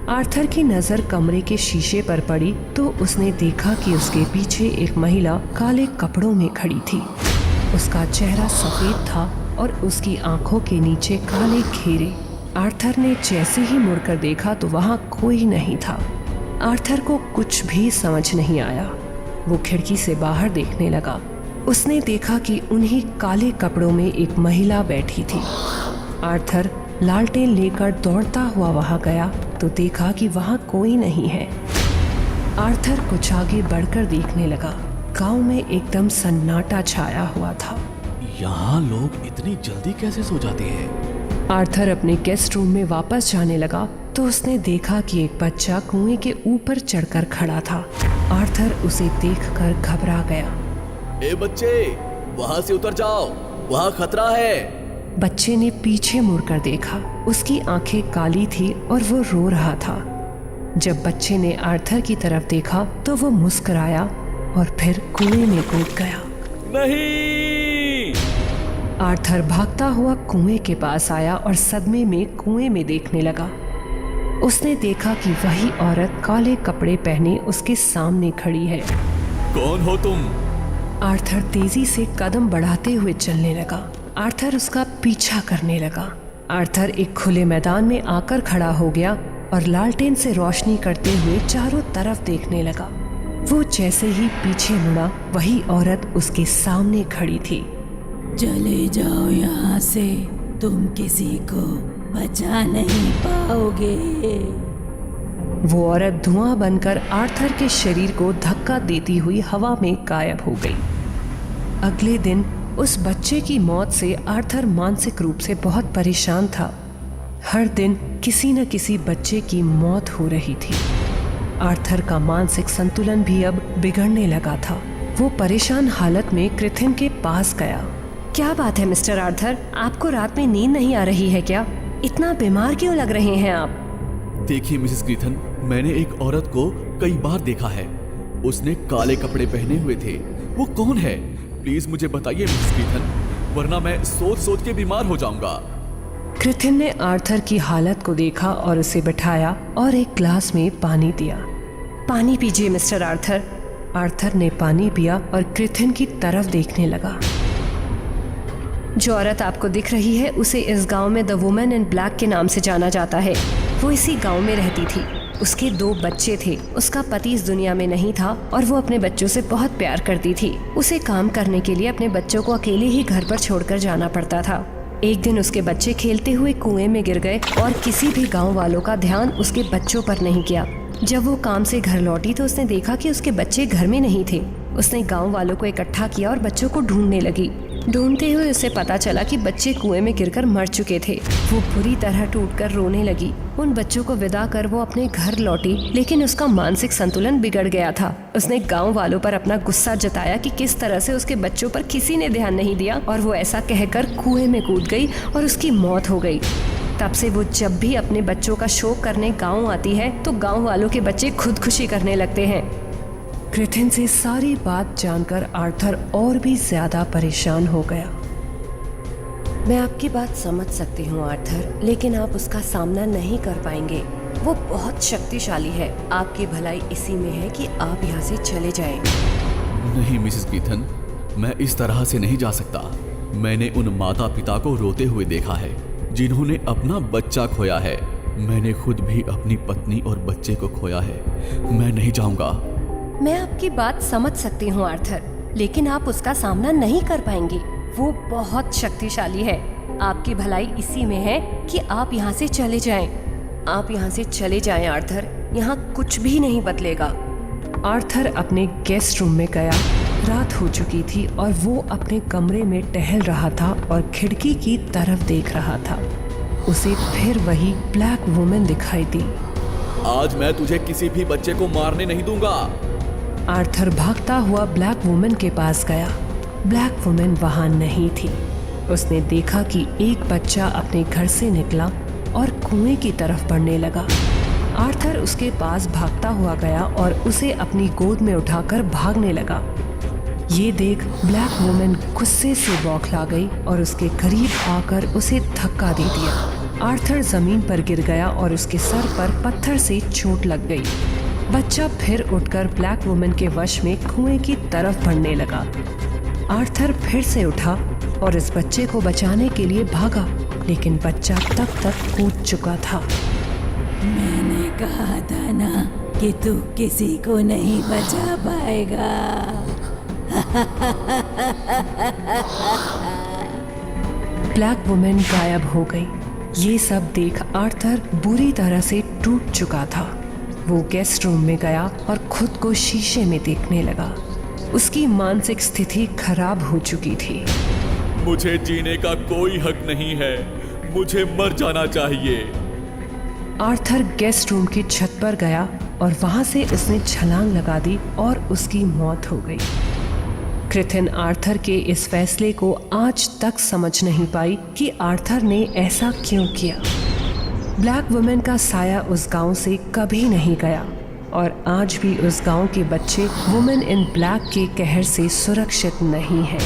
आर्थर की नजर कमरे के शीशे पर पड़ी तो उसने देखा कि उसके पीछे एक महिला काले कपड़ों में खड़ी थी। उसका चेहरा सफेद था और उसकी आंखों के नीचे काले घेरे। आर्थर ने जैसे ही मुड़कर देखा तो वहाँ कोई नहीं था। आर्थर को कुछ भी समझ नहीं आया। वो खिड़की से बाहर देखने लगा। उसने देखा कि उन्हीं काले कपड़ों में एक महिला बैठी थी। आर्थर लालटेन लेकर दौड़ता हुआ वहां गया तो देखा कि वहां कोई नहीं है। आर्थर कुछ आगे बढ़कर देखने लगा। गांव में एकदम सन्नाटा छाया हुआ था। यहाँ लोग इतनी जल्दी कैसे सो जाते हैं? आर्थर अपने गेस्ट रूम में वापस जाने लगा तो उसने देखा कि एक बच्चा कुएं के ऊपर चढ़कर खड़ा था। आर्थर उसे देखकर घबरा गया। ए बच्चे, वहाँ से उतर जाओ, वहाँ खतरा है। बच्चे ने पीछे मुड़कर देखा। उसकी आंखें काली थी और वो रो रहा था। जब बच्चे ने आर्थर की तरफ देखा तो वो मुस्कुराया और फिर कुएं में कूद गया। नहीं! आर्थर भागता हुआ कुएं के पास आया और सदमे में कुएं में देखने लगा। उसने देखा कि वही औरत काले कपड़े पहने उसके सामने खड़ी है। कौन हो तुम? आर्थर तेजी से कदम बढ़ाते हुए चलने लगा। आर्थर उसका पीछा करने लगा। आर्थर एक खुले मैदान में आकर खड़ा हो गया और लालटेन से रोशनी करते हुए चारों तरफ देखने लगा। वो जैसे ही पीछे मुड़ा, वही औरत उसके सामने खड़ी थी। चले जाओ यहाँ से, तुम किसी को बचा नहीं पाओगे। वो औरत धुआं बनकर आर्थर के शरीर को धक्का देती हुई हवा में गायब हो गई। अगले दिन उस बच्चे की मौत से आर्थर मानसिक रूप से बहुत परेशान था। हर दिन किसी न किसी बच्चे की मौत हो रही थी। आर्थर का मानसिक संतुलन भी अब बिगड़ने लगा था। वो परेशान हालत में क्रिथिन के पास गया। क्या बात है मिस्टर आर्थर, आपको रात में नींद नहीं आ रही है क्या? इतना बीमार क्यों लग रहे हैं आप? देखिए मिसेस क्रिथिन, मैंने एक औरत को कई बार देखा है। उसने काले कपड़े पहने हुए थे। वो कौन है? प्लीज मुझे बताइए मिसेस क्रिथिन, वरना मैं सोच सोच के बीमार हो जाऊंगा। क्रिथिन ने आर्थर की हालत को देखा और उसे बिठाया और एक ग्लास में पानी दिया। पानी पीजिए मिस्टर आर्थर। आर्थर ने पानी पिया और क्रिथिन की तरफ देखने लगा। जो औरत आपको दिख रही है उसे इस गांव में द वुमेन इन ब्लैक के नाम से जाना जाता है। वो इसी गांव में रहती थी। उसके 2 बच्चे थे। उसका पति इस दुनिया में नहीं था और वो अपने बच्चों से बहुत प्यार करती थी। उसे काम करने के लिए अपने बच्चों को अकेले ही घर पर छोड़कर जाना पड़ता था। एक दिन उसके बच्चे खेलते हुए कुएं में गिर गए और किसी भी गांव वालों का ध्यान उसके बच्चों पर नहीं किया। जब वो काम से घर लौटी तो उसने देखा कि उसके बच्चे घर में नहीं थे। उसने गांव वालों को इकट्ठा किया और बच्चों को ढूंढने लगी। ढूंढते हुए उसे पता चला कि बच्चे कुएं में गिरकर मर चुके थे। वो बुरी तरह टूटकर रोने लगी। उन बच्चों को विदा कर वो अपने घर लौटी, लेकिन उसका मानसिक संतुलन बिगड़ गया था। उसने गांव वालों पर अपना गुस्सा जताया कि किस तरह से उसके बच्चों पर किसी ने ध्यान नहीं दिया, और वो ऐसा कहकर कुएं में कूद गई और उसकी मौत हो गई। तब से वो जब भी अपने बच्चों का शोक करने गाँव आती है तो गाँव वालों के बच्चे खुदकुशी करने लगते हैं। क्रिथिन से सारी बात जानकर आर्थर और भी ज्यादा परेशान हो गया। मैं आपकी बात समझ सकती हूँ आर्थर, लेकिन आप उसका सामना नहीं कर पाएंगे। वो बहुत शक्तिशाली है। आपकी भलाई इसी में है कि आप यहाँ से चले जाएं। नहीं मिसेस क्रिथिन, मैं इस तरह से नहीं जा सकता। मैंने उन माता पिता को रोते हुए देखा है जिन्होंने अपना बच्चा खोया है। मैंने खुद भी अपनी पत्नी और बच्चे को खोया है। मैं नहीं जाऊंगा। मैं आपकी बात समझ सकती हूँ आर्थर, लेकिन आप उसका सामना नहीं कर पाएंगे। वो बहुत शक्तिशाली है। आपकी भलाई इसी में है कि आप यहाँ से चले जाएं। आप यहाँ से चले जाएं आर्थर, यहाँ कुछ भी नहीं बदलेगा। आर्थर अपने गेस्ट रूम में गया। रात हो चुकी थी और वो अपने कमरे में टहल रहा था और खिड़की की तरफ देख रहा था। उसे फिर वही ब्लैक वुमेन दिखाई दी। आज मैं तुझे किसी भी बच्चे को मारने नहीं दूंगा। आर्थर भागता हुआ ब्लैक वुमेन के पास गया। ब्लैक वुमेन वहां नहीं थी। उसने देखा कि एक बच्चा अपने घर से निकला और कुएं की तरफ बढ़ने लगा। आर्थर उसके पास भागता हुआ गया और उसे अपनी गोद में उठाकर भागने लगा। ये देख ब्लैक वुमेन गुस्से से बौखला गई और उसके करीब आकर उसे धक्का दे दिया। आर्थर जमीन पर गिर गया और उसके सर पर पत्थर से चोट लग गई। बच्चा फिर उठकर ब्लैक वुमेन के वश में कुएं की तरफ बढ़ने लगा। आर्थर फिर से उठा और इस बच्चे को बचाने के लिए भागा, लेकिन बच्चा तब तक कूद चुका था। मैंने कहा था ना कि तू किसी को नहीं बचा पाएगा। ब्लैक वुमेन गायब हो गई। ये सब देख आर्थर बुरी तरह से टूट चुका था। वो गेस्ट रूम में गया और खुद को शीशे में देखने लगा। उसकी मानसिक स्थिति खराब हो चुकी थी। मुझे जीने का कोई हक नहीं है। मुझे मर जाना चाहिए। आर्थर गेस्ट रूम की छत पर गया और वहां से उसने छलांग लगा दी और उसकी मौत हो गई। क्रिथिन आर्थर के इस फैसले को आज तक समझ नहीं पाई कि आर्थर ने ऐसा क्यों किया। ब्लैक वुमेन का साया उस गांव से कभी नहीं गया और आज भी उस गांव के बच्चे वुमेन इन ब्लैक के कहर से सुरक्षित नहीं हैं।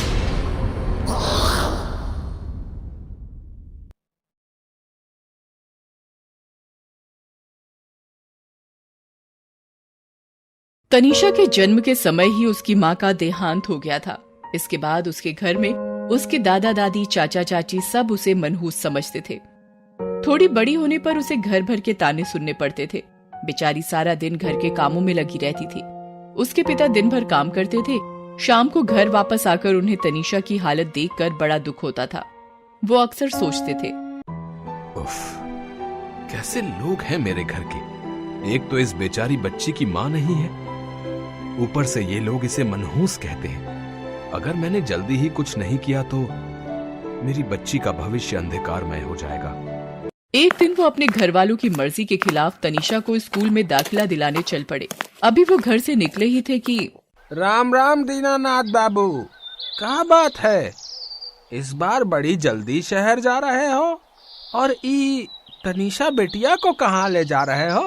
तनीषा के जन्म के समय ही उसकी माँ का देहांत हो गया था। इसके बाद उसके घर में उसके दादा दादी, चाचा चाची सब उसे मनहूस समझते थे। थोड़ी बड़ी होने पर उसे घर भर के ताने सुनने पड़ते थे। बेचारी सारा दिन घर के कामों में लगी रहती थी। उसके पिता दिन भर काम करते थे। शाम को घर वापस आकर उन्हें तनीषा की हालत देखकर बड़ा दुख होता था। वो अक्सर सोचते थे, उफ, कैसे लोग हैं मेरे घर के। एक तो इस बेचारी बच्ची की माँ नहीं है, ऊपर से ये लोग इसे मनहूस कहते हैं। अगर मैंने जल्दी ही कुछ नहीं किया तो मेरी बच्ची का भविष्य अंधकारमय हो जाएगा। एक दिन वो अपने घर वालों की मर्जी के खिलाफ तनीषा को स्कूल में दाखिला दिलाने चल पड़े। अभी वो घर से निकले ही थे कि राम राम दीनानाथ बाबू, क्या बात है? इस बार बड़ी जल्दी शहर जा रहे हो और तनीषा बेटिया को कहाँ ले जा रहे हो?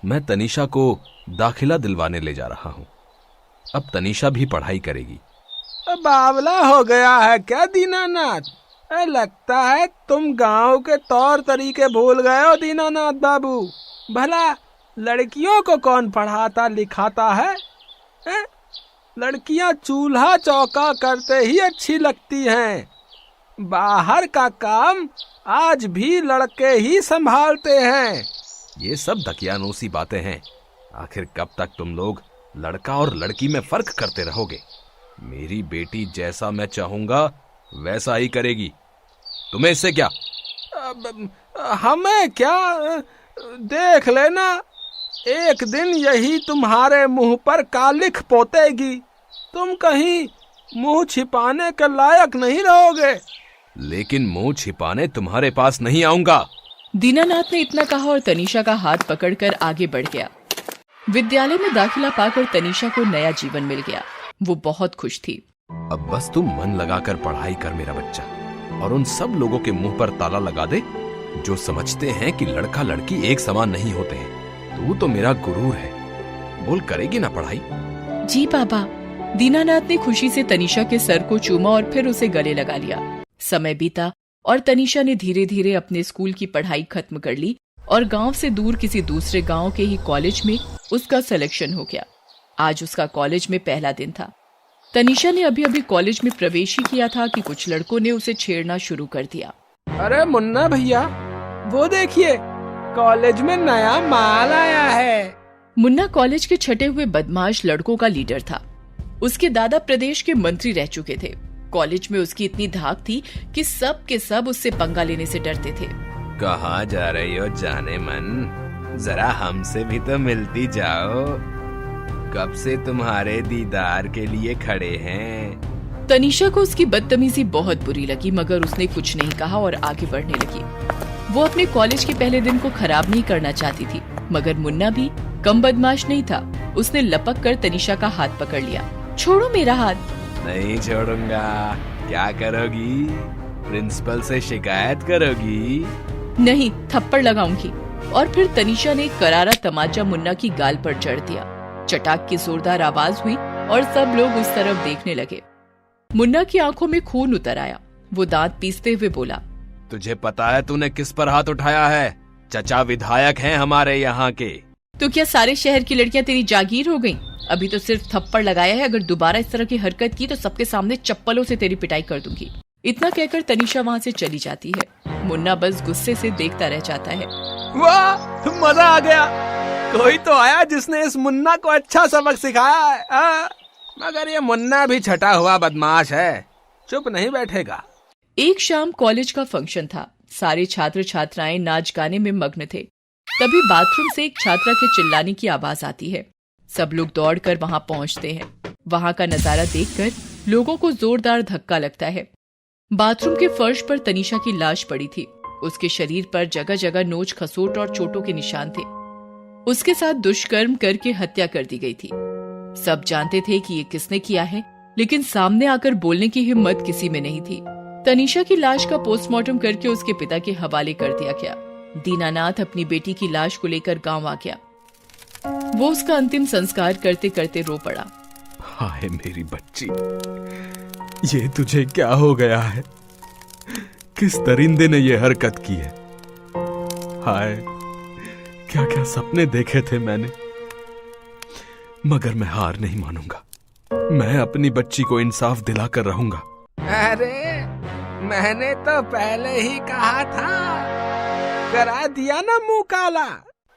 मैं तनीषा को दाखिला दिलवाने ले जा रहा हूँ। अब तनीषा भी पढ़ाई करेगी। बावला हो गया है क्या दीनानाथ? लगता है तुम गांव के तौर तरीके भूल गए हो दीनानाथ बाबू। भला लड़कियों को कौन पढ़ाता लिखाता है? लड़कियां चूल्हा चौका करते ही अच्छी लगती हैं। बाहर का काम आज भी लड़के ही संभालते हैं। ये सब दकियानूसी बातें हैं। आखिर कब तक तुम लोग लड़का और लड़की में फर्क करते रहोगे? मेरी बेटी जैसा मैं चाहूंगा वैसा ही करेगी। तुम्हें इससे क्या? हमें क्या? देख लेना, एक दिन यही तुम्हारे मुंह पर कालिख पोतेगी। तुम कहीं मुंह छिपाने के लायक नहीं रहोगे। लेकिन मुंह छिपाने तुम्हारे पास नहीं आऊंगा। दीनानाथ ने इतना कहा और तनीषा का हाथ पकड़कर आगे बढ़ गया। विद्यालय में दाखिला पाकर तनीषा को नया जीवन मिल गया। वो बहुत खुश थी। अब बस तुम मन लगाकर पढ़ाई कर मेरा बच्चा, और उन सब लोगों के मुंह पर ताला लगा दे जो समझते हैं कि लड़का लड़की एक समान नहीं होते हैं। तू तो मेरा गुरूर है। बोल, करेगी ना पढ़ाई? जी पापा। दीनानाथ ने खुशी से तनीषा के सर को चूमा और फिर उसे गले लगा लिया। समय बीता और तनीषा ने धीरे धीरे अपने स्कूल की पढ़ाई खत्म कर ली और गांव से दूर किसी दूसरे गांव के ही कॉलेज में उसका सिलेक्शन हो गया। आज उसका कॉलेज में पहला दिन था। तनीषा ने अभी अभी कॉलेज में प्रवेश ही किया था कि कुछ लड़कों ने उसे छेड़ना शुरू कर दिया। अरे मुन्ना भैया, वो देखिए, कॉलेज में नया माल आया है। मुन्ना कॉलेज के छटे हुए बदमाश लड़कों का लीडर था। उसके दादा प्रदेश के मंत्री रह चुके थे। कॉलेज में उसकी इतनी धाक थी कि सब के सब उससे पंगा लेने से डरते थे। कहाँ जा रही हो जाने मन? जरा हमसे भी तो मिलती जाओ। कब से तुम्हारे दीदार के लिए खड़े हैं। तनीषा को उसकी बदतमीजी बहुत बुरी लगी, मगर उसने कुछ नहीं कहा और आगे बढ़ने लगी। वो अपने कॉलेज के पहले दिन को खराब नहीं करना चाहती थी, मगर मुन्ना भी कम बदमाश नहीं था। उसने लपक कर तनीषा का हाथ पकड़ लिया। छोड़ो मेरा हाथ। नहीं छोड़ूंगा। क्या करोगी? प्रिंसिपल से शिकायत करोगी? नहीं, थप्पड़ लगाऊंगी। और फिर तनीषा ने करारा तमाचा मुन्ना की गाल पर जड़ दिया। चटाक की जोरदार आवाज हुई और सब लोग उस तरफ देखने लगे। मुन्ना की आंखों में खून उतर आया। वो दांत पीसते हुए बोला, तुझे पता है तूने किस पर हाथ उठाया है? चचा विधायक हैं हमारे यहाँ के। तो क्या सारे शहर की लड़कियां तेरी जागीर हो गईं? अभी तो सिर्फ थप्पड़ लगाया है, अगर दोबारा इस तरह की हरकत की तो सबके सामने चप्पलों से तेरी पिटाई कर दूंगी। इतना कहकर तनीषा वहाँ से चली जाती है। मुन्ना बस गुस्से से देखता रह जाता है। वाह, मजा आ गया। कोई तो आया जिसने इस मुन्ना को अच्छा सबक सिखाया है। मगर ये मुन्ना भी छटा हुआ बदमाश है, चुप नहीं बैठेगा। एक शाम कॉलेज का फंक्शन था। सारे छात्र छात्राएं नाच गाने में मग्न थे। तभी बाथरूम से एक छात्रा के चिल्लाने की आवाज आती है। सब लोग दौड़कर वहां पहुंचते हैं। वहां का नजारा देखकर लोगों को जोरदार धक्का लगता है। बाथरूम के फर्श पर तनीषा की लाश पड़ी थी। उसके शरीर पर जगह जगह नोच खसोट और चोटों के निशान थे। उसके साथ दुष्कर्म करके हत्या कर दी गई थी। सब जानते थे कि ये किसने किया है, लेकिन सामने आकर बोलने की हिम्मत किसी में नहीं थी। तनीषा की लाश का पोस्टमार्टम करके उसके पिता के हवाले कर दिया गया। दीनानाथ अपनी बेटी की लाश को लेकर गांव आ गया। वो उसका अंतिम संस्कार करते करते रो पड़ा। हाय मेरी बच्ची, ये तुझे क्या हो गया है? किस दरिंदे ने ये हरकत की है? हाय, क्या क्या सपने देखे थे मैंने। मगर मैं हार नहीं मानूंगा। मैं अपनी बच्ची को इंसाफ दिलाकर रहूंगा। अरे मैंने तो पहले ही कहा था, करा दिया ना मुंह काला।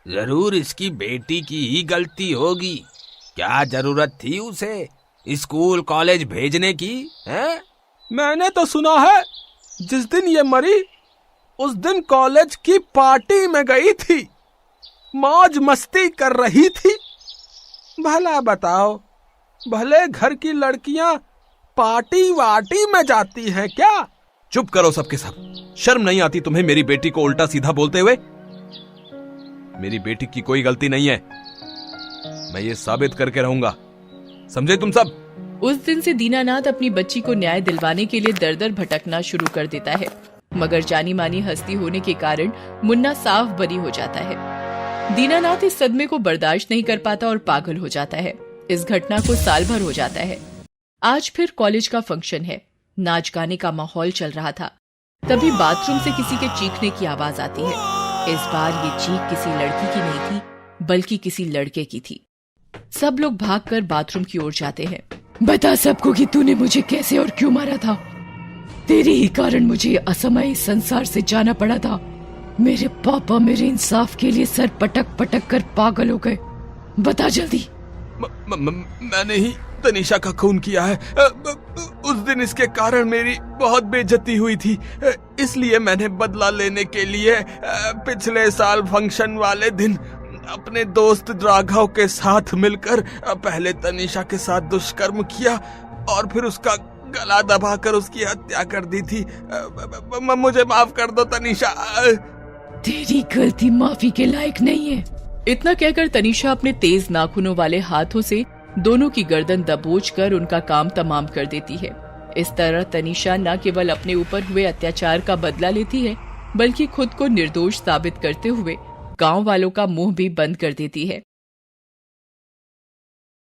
जरूर इसकी बेटी की ही गलती होगी। क्या जरूरत थी उसे स्कूल कॉलेज भेजने की, हैं? मैंने तो सुना है जिस दिन ये मरी उस दिन कॉलेज की पार्टी में गई थी, मौज मस्ती कर रही थी। भला बताओ, भले घर की लड़कियां पार्टी वार्टी में जाती हैं क्या? चुप करो सबके सब। शर्म नहीं आती तुम्हें मेरी बेटी को उल्टा सीधा बोलते हुए? मेरी बेटी की कोई गलती नहीं है, मैं ये साबित करके रहूंगा, समझे तुम सब? उस दिन से दीनानाथ अपनी बच्ची को न्याय दिलवाने के लिए दर दर भटकना शुरू कर देता है, मगर जानी मानी हस्ती होने के कारण मुन्ना साफ बरी हो जाता है। दीनानाथ इस सदमे को बर्दाश्त नहीं कर पाता और पागल हो जाता है। इस घटना को साल भर हो जाता है। आज फिर कॉलेज का फंक्शन है, नाच गाने का माहौल चल रहा था। तभी बाथरूम से किसी के चीखने की आवाज आती है। इस बार ये चीख किसी लड़की की नहीं थी, बल्कि किसी लड़के की थी। सब लोग भागकर बाथरूम की ओर जाते हैं। बता सबको कि तूने मुझे कैसे और क्यों मारा था। तेरे ही कारण मुझे असमय इस संसार से जाना पड़ा था। मेरे पापा मेरे इंसाफ के लिए सर पटक पटक कर पागल हो गए। बता जल्दी। मैंने ही तनीषा का खून किया है। उस दिन इसके कारण मेरी बहुत बेइज्जती हुई थी, इसलिए मैंने बदला लेने के लिए पिछले साल फंक्शन वाले दिन अपने दोस्त राघव के साथ मिलकर पहले तनीषा के साथ दुष्कर्म किया और फिर उसका गला दबाकर उसकी हत्या कर दी थी। मुझे माफ कर दो तनीषा। तेरी गलती माफी के लायक नहीं है। इतना कहकर तनीषा अपने तेज नाखूनों वाले हाथों से दोनों की गर्दन दबोचकर उनका काम तमाम कर देती है। इस तरह तनीषा न केवल अपने ऊपर हुए अत्याचार का बदला लेती है, बल्कि खुद को निर्दोष साबित करते हुए गांव वालों का मुंह भी बंद कर देती है।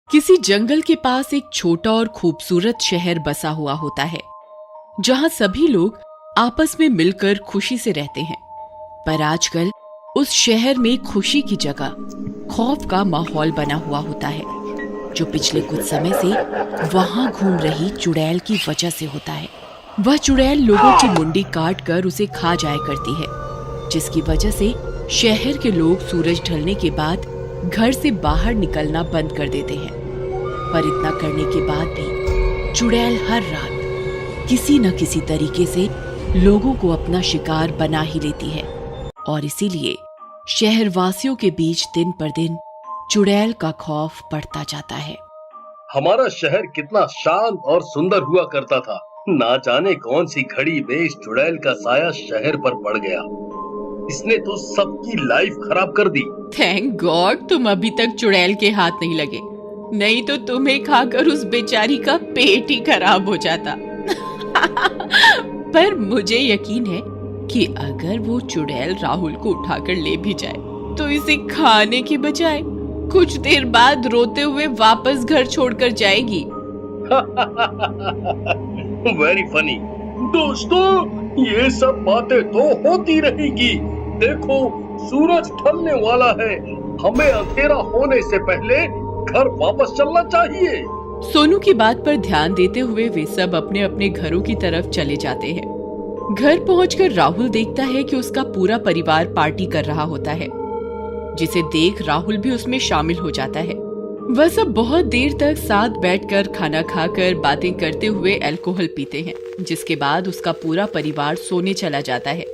किसी जंगल के पास एक छोटा और खूबसूरत शहर बसा हुआ होता है, जहां सभी लोग आपस में मिलकर खुशी से रहते हैं। पर आजकल उस शहर में खुशी की जगह खौफ का माहौल बना हुआ होता है, जो पिछले कुछ समय से वहां घूम रही चुड़ैल की वजह से होता है। वह चुड़ैल लोगों की मुंडी काट कर उसे खा जाया करती है, जिसकी वजह से शहर के लोग सूरज ढलने के बाद घर से बाहर निकलना बंद कर देते हैं। पर इतना करने के बाद भी चुड़ैल हर रात किसी न किसी तरीके से लोगों को अपना शिकार बना ही लेती है, और इसीलिए शहरवासियों के बीच दिन पर दिन चुड़ैल का खौफ बढ़ता जाता है। हमारा शहर कितना शांत और सुंदर हुआ करता था, ना जाने कौन सी घड़ी में इस चुड़ैल का साया शहर पर पड़ गया। इसने तो सबकी लाइफ खराब कर दी। थैंक गॉड तुम अभी तक चुड़ैल के हाथ नहीं लगे, नहीं तो तुम्हें खाकर उस बेचारी का पेट ही खराब हो जाता। पर मुझे यकीन है कि अगर वो चुड़ैल राहुल को उठाकर ले भी जाए तो इसे खाने के बजाय कुछ देर बाद रोते हुए वापस घर छोड़कर जाएगी। Very funny. दोस्तों, ये सब बातें तो होती रहेगी। देखो, सूरज ढलने वाला है, हमें अंधेरा होने से पहले घर वापस चलना चाहिए। सोनू की बात पर ध्यान देते हुए वे सब अपने अपने घरों की तरफ चले जाते हैं। घर पहुंचकर राहुल देखता है कि उसका पूरा परिवार पार्टी कर रहा होता है, जिसे देख राहुल भी उसमें शामिल हो जाता है। वह सब बहुत देर तक साथ बैठकर खाना खाकर बातें करते हुए अल्कोहल पीते हैं, जिसके बाद उसका पूरा परिवार सोने चला जाता है।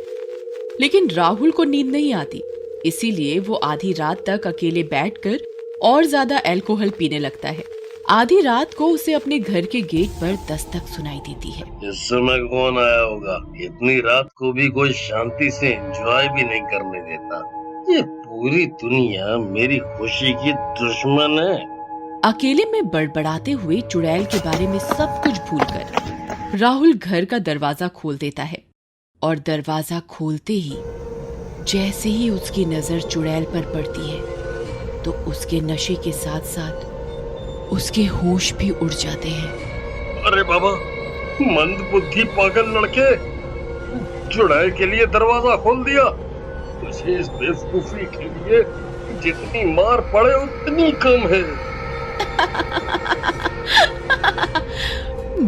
लेकिन राहुल को नींद नहीं आती, इसीलिए वो आधी रात तक अकेले बैठकर और ज्यादा अल्कोहल पीने लगता है। आधी रात को उसे अपने घर के गेट पर दस्तक सुनाई देती है। इस समय कौन आया होगा? इतनी रात को भी कोई शांति से एंजॉय भी नहीं करने देता। ये पूरी दुनिया मेरी खुशी की दुश्मन है। अकेले में बड़बड़ाते हुए चुड़ैल के बारे में सब कुछ भूलकर राहुल घर का दरवाजा खोल देता है, और दरवाजा खोलते ही जैसे ही उसकी नजर चुड़ैल पर पड़ती है तो उसके नशे के साथ साथ उसके होश भी उड़ जाते हैं। अरे बाबा, मंदबुद्धि पागल लड़के, चुड़ैल के लिए दरवाजा खोल दिया। तुझे इस बेवकूफी के लिए जितनी मार पड़े उतनी कम है।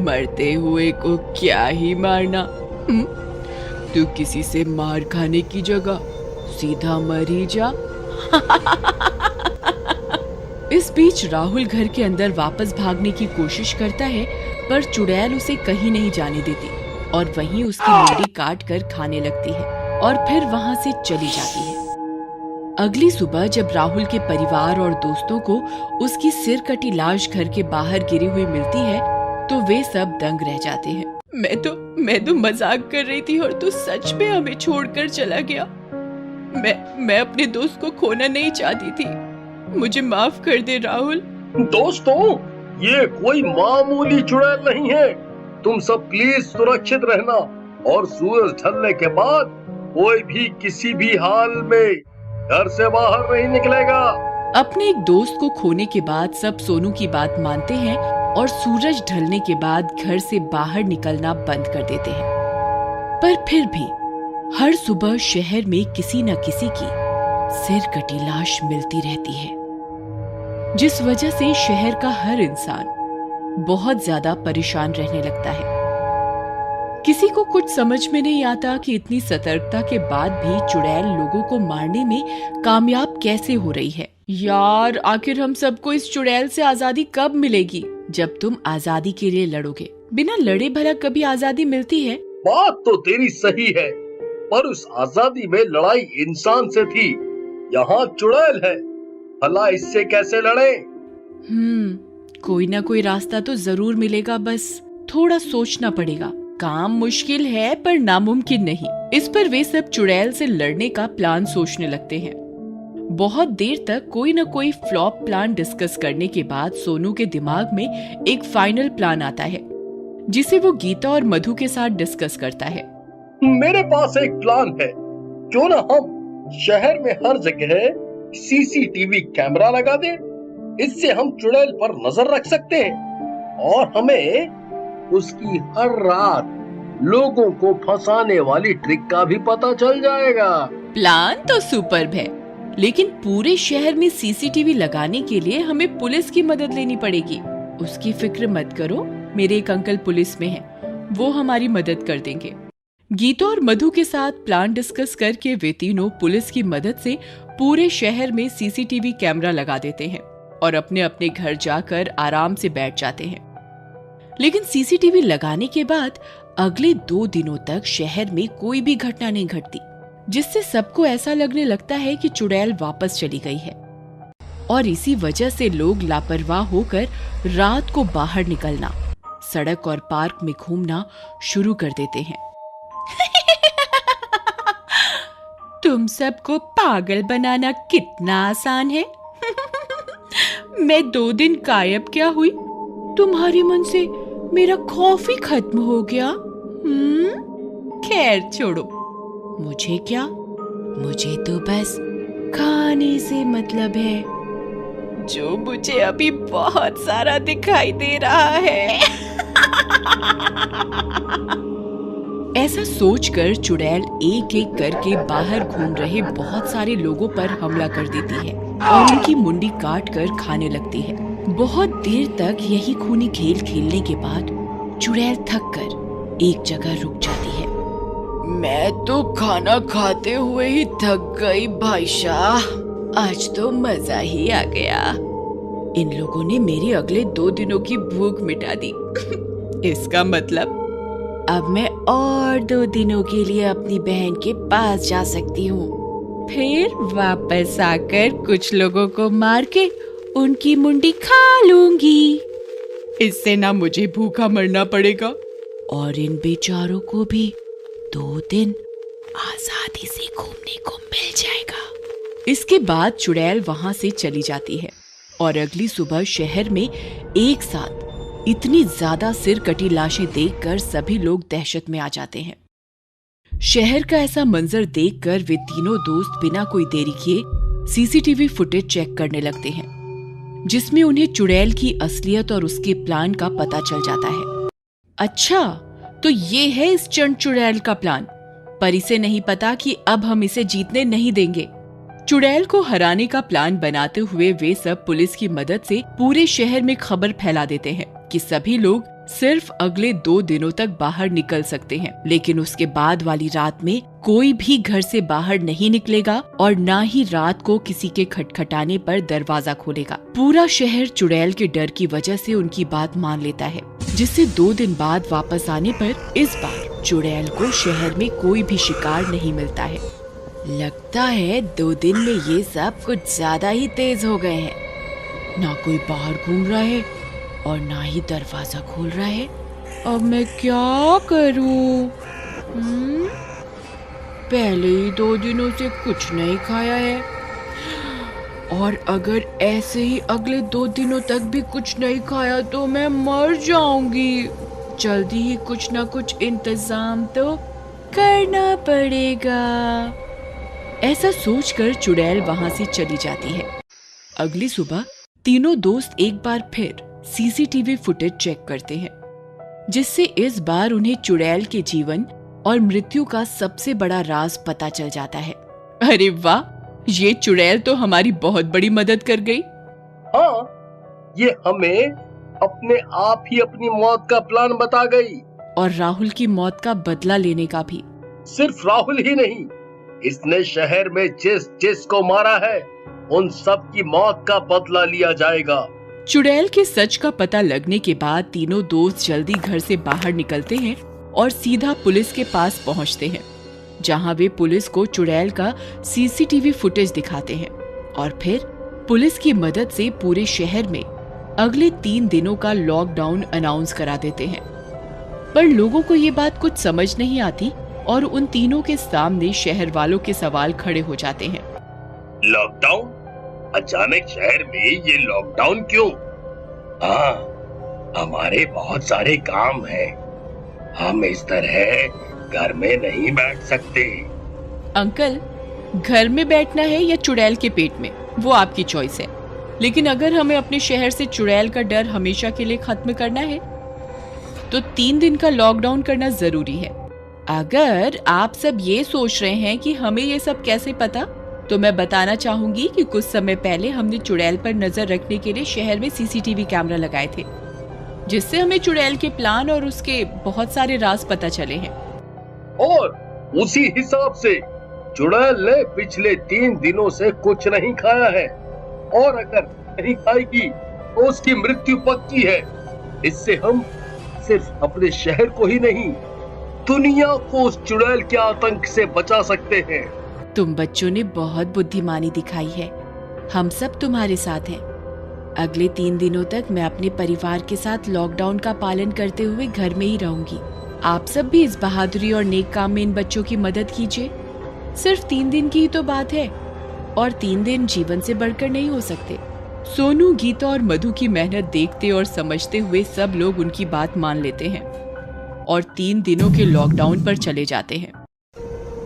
मरते हुए को क्या ही मारना। तू किसी से मार खाने की जगह सीधा मर ही जा। इस बीच राहुल घर के अंदर वापस भागने की कोशिश करता है, पर चुड़ैल उसे कहीं नहीं जाने देती और वहीं उसकी मुंडी काट कर खाने लगती है और फिर वहां से चली जाती है। अगली सुबह जब राहुल के परिवार और दोस्तों को उसकी सिर कटी लाश घर के बाहर गिरी हुई मिलती है तो वे सब दंग रह जाते हैं। मैं तो मजाक कर रही थी और तू सच में हमें छोड़कर चला गया। मैं अपने दोस्त को खोना नहीं चाहती थी, मुझे माफ कर दे राहुल। दोस्तों, ये कोई मामूली चुड़ैल नहीं है। तुम सब प्लीज सुरक्षित रहना और सूरज ढलने के बाद कोई भी किसी भी हाल में घर से बाहर नहीं निकलेगा। अपने एक दोस्त को खोने के बाद सब सोनू की बात मानते हैं और सूरज ढलने के बाद घर से बाहर निकलना बंद कर देते हैं। पर फिर भी हर सुबह शहर में किसी न किसी की सिर कटी लाश मिलती रहती है, जिस वजह से शहर का हर इंसान बहुत ज्यादा परेशान रहने लगता है। किसी को कुछ समझ में नहीं आता कि इतनी सतर्कता के बाद भी चुड़ैल लोगों को मारने में कामयाब कैसे हो रही है। यार, आखिर हम सबको इस चुड़ैल से आजादी कब मिलेगी? जब तुम आजादी के लिए लड़ोगे। बिना लड़े भला कभी आजादी मिलती है? बात तो तेरी सही है, पर उस आजादी में लड़ाई इंसान से थी, यहाँ चुड़ैल है, भला इससे कैसे लड़े? कोई ना कोई रास्ता तो जरूर मिलेगा, बस थोड़ा सोचना पड़ेगा। काम मुश्किल है पर नामुमकिन नहीं। इस पर वे सब चुड़ैल से लड़ने का प्लान सोचने लगते हैं। बहुत देर तक कोई न कोई फ्लॉप प्लान डिस्कस करने के बाद सोनू के दिमाग में एक फाइनल प्लान आता है, जिसे वो गीता और मधु के साथ डिस्कस करता है। मेरे पास एक प्लान है, क्यों ना हम शहर में हर जगह सीसीटीवी कैमरा लगा दें। इससे हम चुड़ैल पर नजर रख सकते हैं और हमें उसकी हर रात लोगों को फंसाने वाली ट्रिक का भी पता चल जाएगा। प्लान तो सुपर्ब है, लेकिन पूरे शहर में सीसीटीवी लगाने के लिए हमें पुलिस की मदद लेनी पड़ेगी। उसकी फिक्र मत करो, मेरे एक अंकल पुलिस में हैं, वो हमारी मदद कर देंगे। गीता और मधु के साथ प्लान डिस्कस करके वे तीनों पुलिस की मदद से पूरे शहर में सीसीटीवी कैमरा लगा देते हैं और अपने अपने घर जाकर आराम से बैठ जाते हैं। लेकिन सीसीटीवी लगाने के बाद अगले 2 दिनों तक शहर में कोई भी घटना नहीं घटती, जिससे सबको ऐसा लगने लगता है कि चुड़ैल वापस चली गई है। और इसी वजह से लोग लापरवाह होकर रात को बाहर निकलना, सड़क और पार्क में घूमना शुरू कर देते हैं। तुम सबको पागल बनाना कितना आसान है। मैं 2 दिन गायब क्या हुई, तुम्हारे मन से मेरा खौफ ही खत्म हो गया। खैर छोड़ो, मुझे क्या, मुझे तो बस खाने से मतलब है, जो मुझे अभी बहुत सारा दिखाई दे रहा है। ऐसा सोचकर चुड़ैल एक एक करके बाहर घूम रहे बहुत सारे लोगों पर हमला कर देती है और उनकी मुंडी काट कर खाने लगती है। बहुत देर तक यही खूनी खेल खेलने के बाद चुड़ैल थक कर एक जगह रुक जाती है। मैं तो खाना खाते हुए ही थक गई भाई साह, आज तो मजा ही आ गया। इन लोगों ने मेरी अगले 2 दिनों की भूख मिटा दी। इसका मतलब अब मैं और 2 दिनों के लिए अपनी बहन के पास जा सकती हूँ, फिर वापस आकर कुछ लोगों को मार के उनकी मुंडी खा लूंगी। इससे ना मुझे भूखा मरना पड़ेगा और इन बेचारों को भी 2 दिन आजादी से घूमने को मिल जाएगा। इसके बाद चुड़ैल वहां से चली जाती है और अगली सुबह शहर में एक साथ इतनी ज्यादा सिर कटी लाशें देखकर सभी लोग दहशत में आ जाते हैं। शहर का ऐसा मंजर देखकर वे तीनों दोस्त बिना कोई देरी किए सीसीटीवी फुटेज चेक करने लगते हैं, जिसमें उन्हें चुड़ैल की असलियत और उसके प्लान का पता चल जाता है। अच्छा, तो ये है इस चंड चुड़ैल का प्लान, पर इसे नहीं पता कि अब हम इसे जीतने नहीं देंगे। चुड़ैल को हराने का प्लान बनाते हुए वे सब पुलिस की मदद से पूरे शहर में खबर फैला देते हैं कि सभी लोग सिर्फ अगले 2 दिनों तक बाहर निकल सकते हैं, लेकिन उसके बाद वाली रात में कोई भी घर से बाहर नहीं निकलेगा और न ही रात को किसी के खटखटाने पर दरवाजा खोलेगा। पूरा शहर चुड़ैल के डर की वजह से उनकी बात मान लेता है, जिससे 2 दिन बाद वापस आने पर इस बार चुड़ैल को शहर में कोई भी शिकार नहीं मिलता है। लगता है 2 दिन में ये सब कुछ ज्यादा ही तेज हो गए हैं। ना कोई बाहर घूम रहा है और ना ही दरवाजा खोल रहा है। अब मैं क्या करूं? पहले ही 2 दिनों से कुछ नहीं खाया है, और अगर ऐसे ही अगले 2 दिनों तक भी कुछ नहीं खाया तो मैं मर जाऊंगी। जल्दी ही कुछ ना कुछ इंतजाम तो करना पड़ेगा। ऐसा सोचकर चुड़ैल वहाँ से चली जाती है। अगली सुबह तीनों दोस्त एक बार फिर सीसीटीवी फुटेज चेक करते हैं, जिससे इस बार उन्हें चुड़ैल के जीवन और मृत्यु का सबसे बड़ा राज पता चल जाता है। अरे वाह, ये चुड़ैल तो हमारी बहुत बड़ी मदद कर गई। हाँ, ये हमें अपने आप ही अपनी मौत का प्लान बता गई, और राहुल की मौत का बदला लेने का भी। सिर्फ राहुल ही नहीं, इसने शहर में जिस को मारा है उन सब की मौत का बदला लिया जाएगा। चुड़ैल के सच का पता लगने के बाद तीनों दोस्त जल्दी घर से बाहर निकलते हैं और सीधा पुलिस के पास पहुंचते हैं, जहां वे पुलिस को चुड़ैल का सीसीटीवी फुटेज दिखाते हैं और फिर पुलिस की मदद से पूरे शहर में अगले 3 दिनों का लॉकडाउन अनाउंस करा देते हैं। पर लोगों को ये बात कुछ समझ नहीं आती और उन तीनों के सामने शहर वालों के सवाल खड़े हो जाते हैं। लॉकडाउन? अचानक शहर में ये लॉकडाउन क्यों? हाँ, हमारे बहुत सारे काम हैं। हम इस तरह घर में नहीं बैठ सकते। अंकल, घर में बैठना है या चुड़ैल के पेट में, वो आपकी चॉइस है। लेकिन अगर हमें अपने शहर से चुड़ैल का डर हमेशा के लिए खत्म करना है तो 3 दिन का लॉकडाउन करना जरूरी है। अगर आप सब ये सोच रहे हैं कि हमें ये सब कैसे पता, तो मैं बताना चाहूंगी कि कुछ समय पहले हमने चुड़ैल पर नजर रखने के लिए शहर में सीसीटीवी कैमरा लगाए थे, जिससे हमें चुड़ैल के प्लान और उसके बहुत सारे राज पता चले हैं। और उसी हिसाब से चुड़ैल ने पिछले 3 दिनों से कुछ नहीं खाया है, और अगर नहीं खाएगी तो उसकी मृत्यु पक्की है। इससे हम सिर्फ अपने शहर को ही नहीं, दुनिया को उस चुड़ैल के आतंक से बचा सकते हैं। तुम बच्चों ने बहुत बुद्धिमानी दिखाई है। हम सब तुम्हारे साथ हैं। अगले 3 दिनों तक मैं अपने परिवार के साथ लॉकडाउन का पालन करते हुए घर में ही रहूंगी। आप सब भी इस बहादुरी और नेक काम में इन बच्चों की मदद कीजिए। सिर्फ 3 दिन की ही तो बात है, और 3 दिन जीवन से बढ़कर नहीं हो सकते। सोनू, गीता और मधु की मेहनत देखते और समझते हुए सब लोग उनकी बात मान लेते हैं और 3 दिनों के लॉकडाउन पर चले जाते हैं।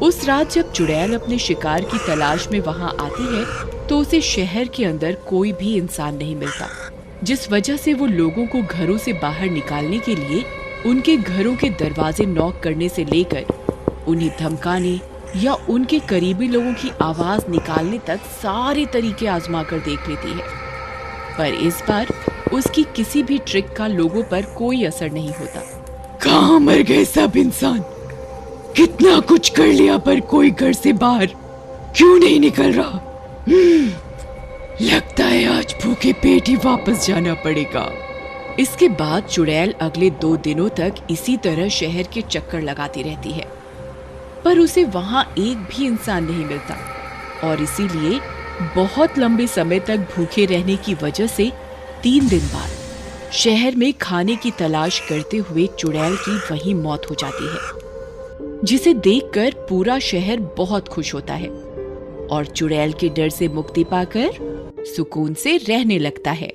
उस रात जब चुड़ैल अपने शिकार की तलाश में वहां आती है तो उसे शहर के अंदर कोई भी इंसान नहीं मिलता, जिस वजह से वो लोगों को घरों से बाहर निकालने के लिए उनके घरों के दरवाजे नॉक करने से लेकर उन्हें धमकाने या उनके करीबी लोगों की आवाज निकालने तक सारे तरीके आजमा कर देख लेती है। पर इस बार उसकी किसी भी ट्रिक का लोगों पर कोई असर नहीं होता। कहाँ मर गए सब इंसान? कितना कुछ कर लिया पर कोई घर से बाहर क्यों नहीं निकल रहा? लगता है आज भूखे पेट ही वापस जाना पड़ेगा। इसके बाद चुड़ैल अगले 2 दिनों तक इसी तरह शहर के चक्कर लगाती रहती है, पर उसे वहां एक भी इंसान नहीं मिलता और इसीलिए बहुत लंबे समय तक भूखे रहने की वजह से 3 दिन बाद शहर में खाने की तलाश करते हुए चुड़ैल की वहीं मौत हो जाती है, जिसे देखकर पूरा शहर बहुत खुश होता है और चुड़ैल के डर से मुक्ति पाकर सुकून से रहने लगता है।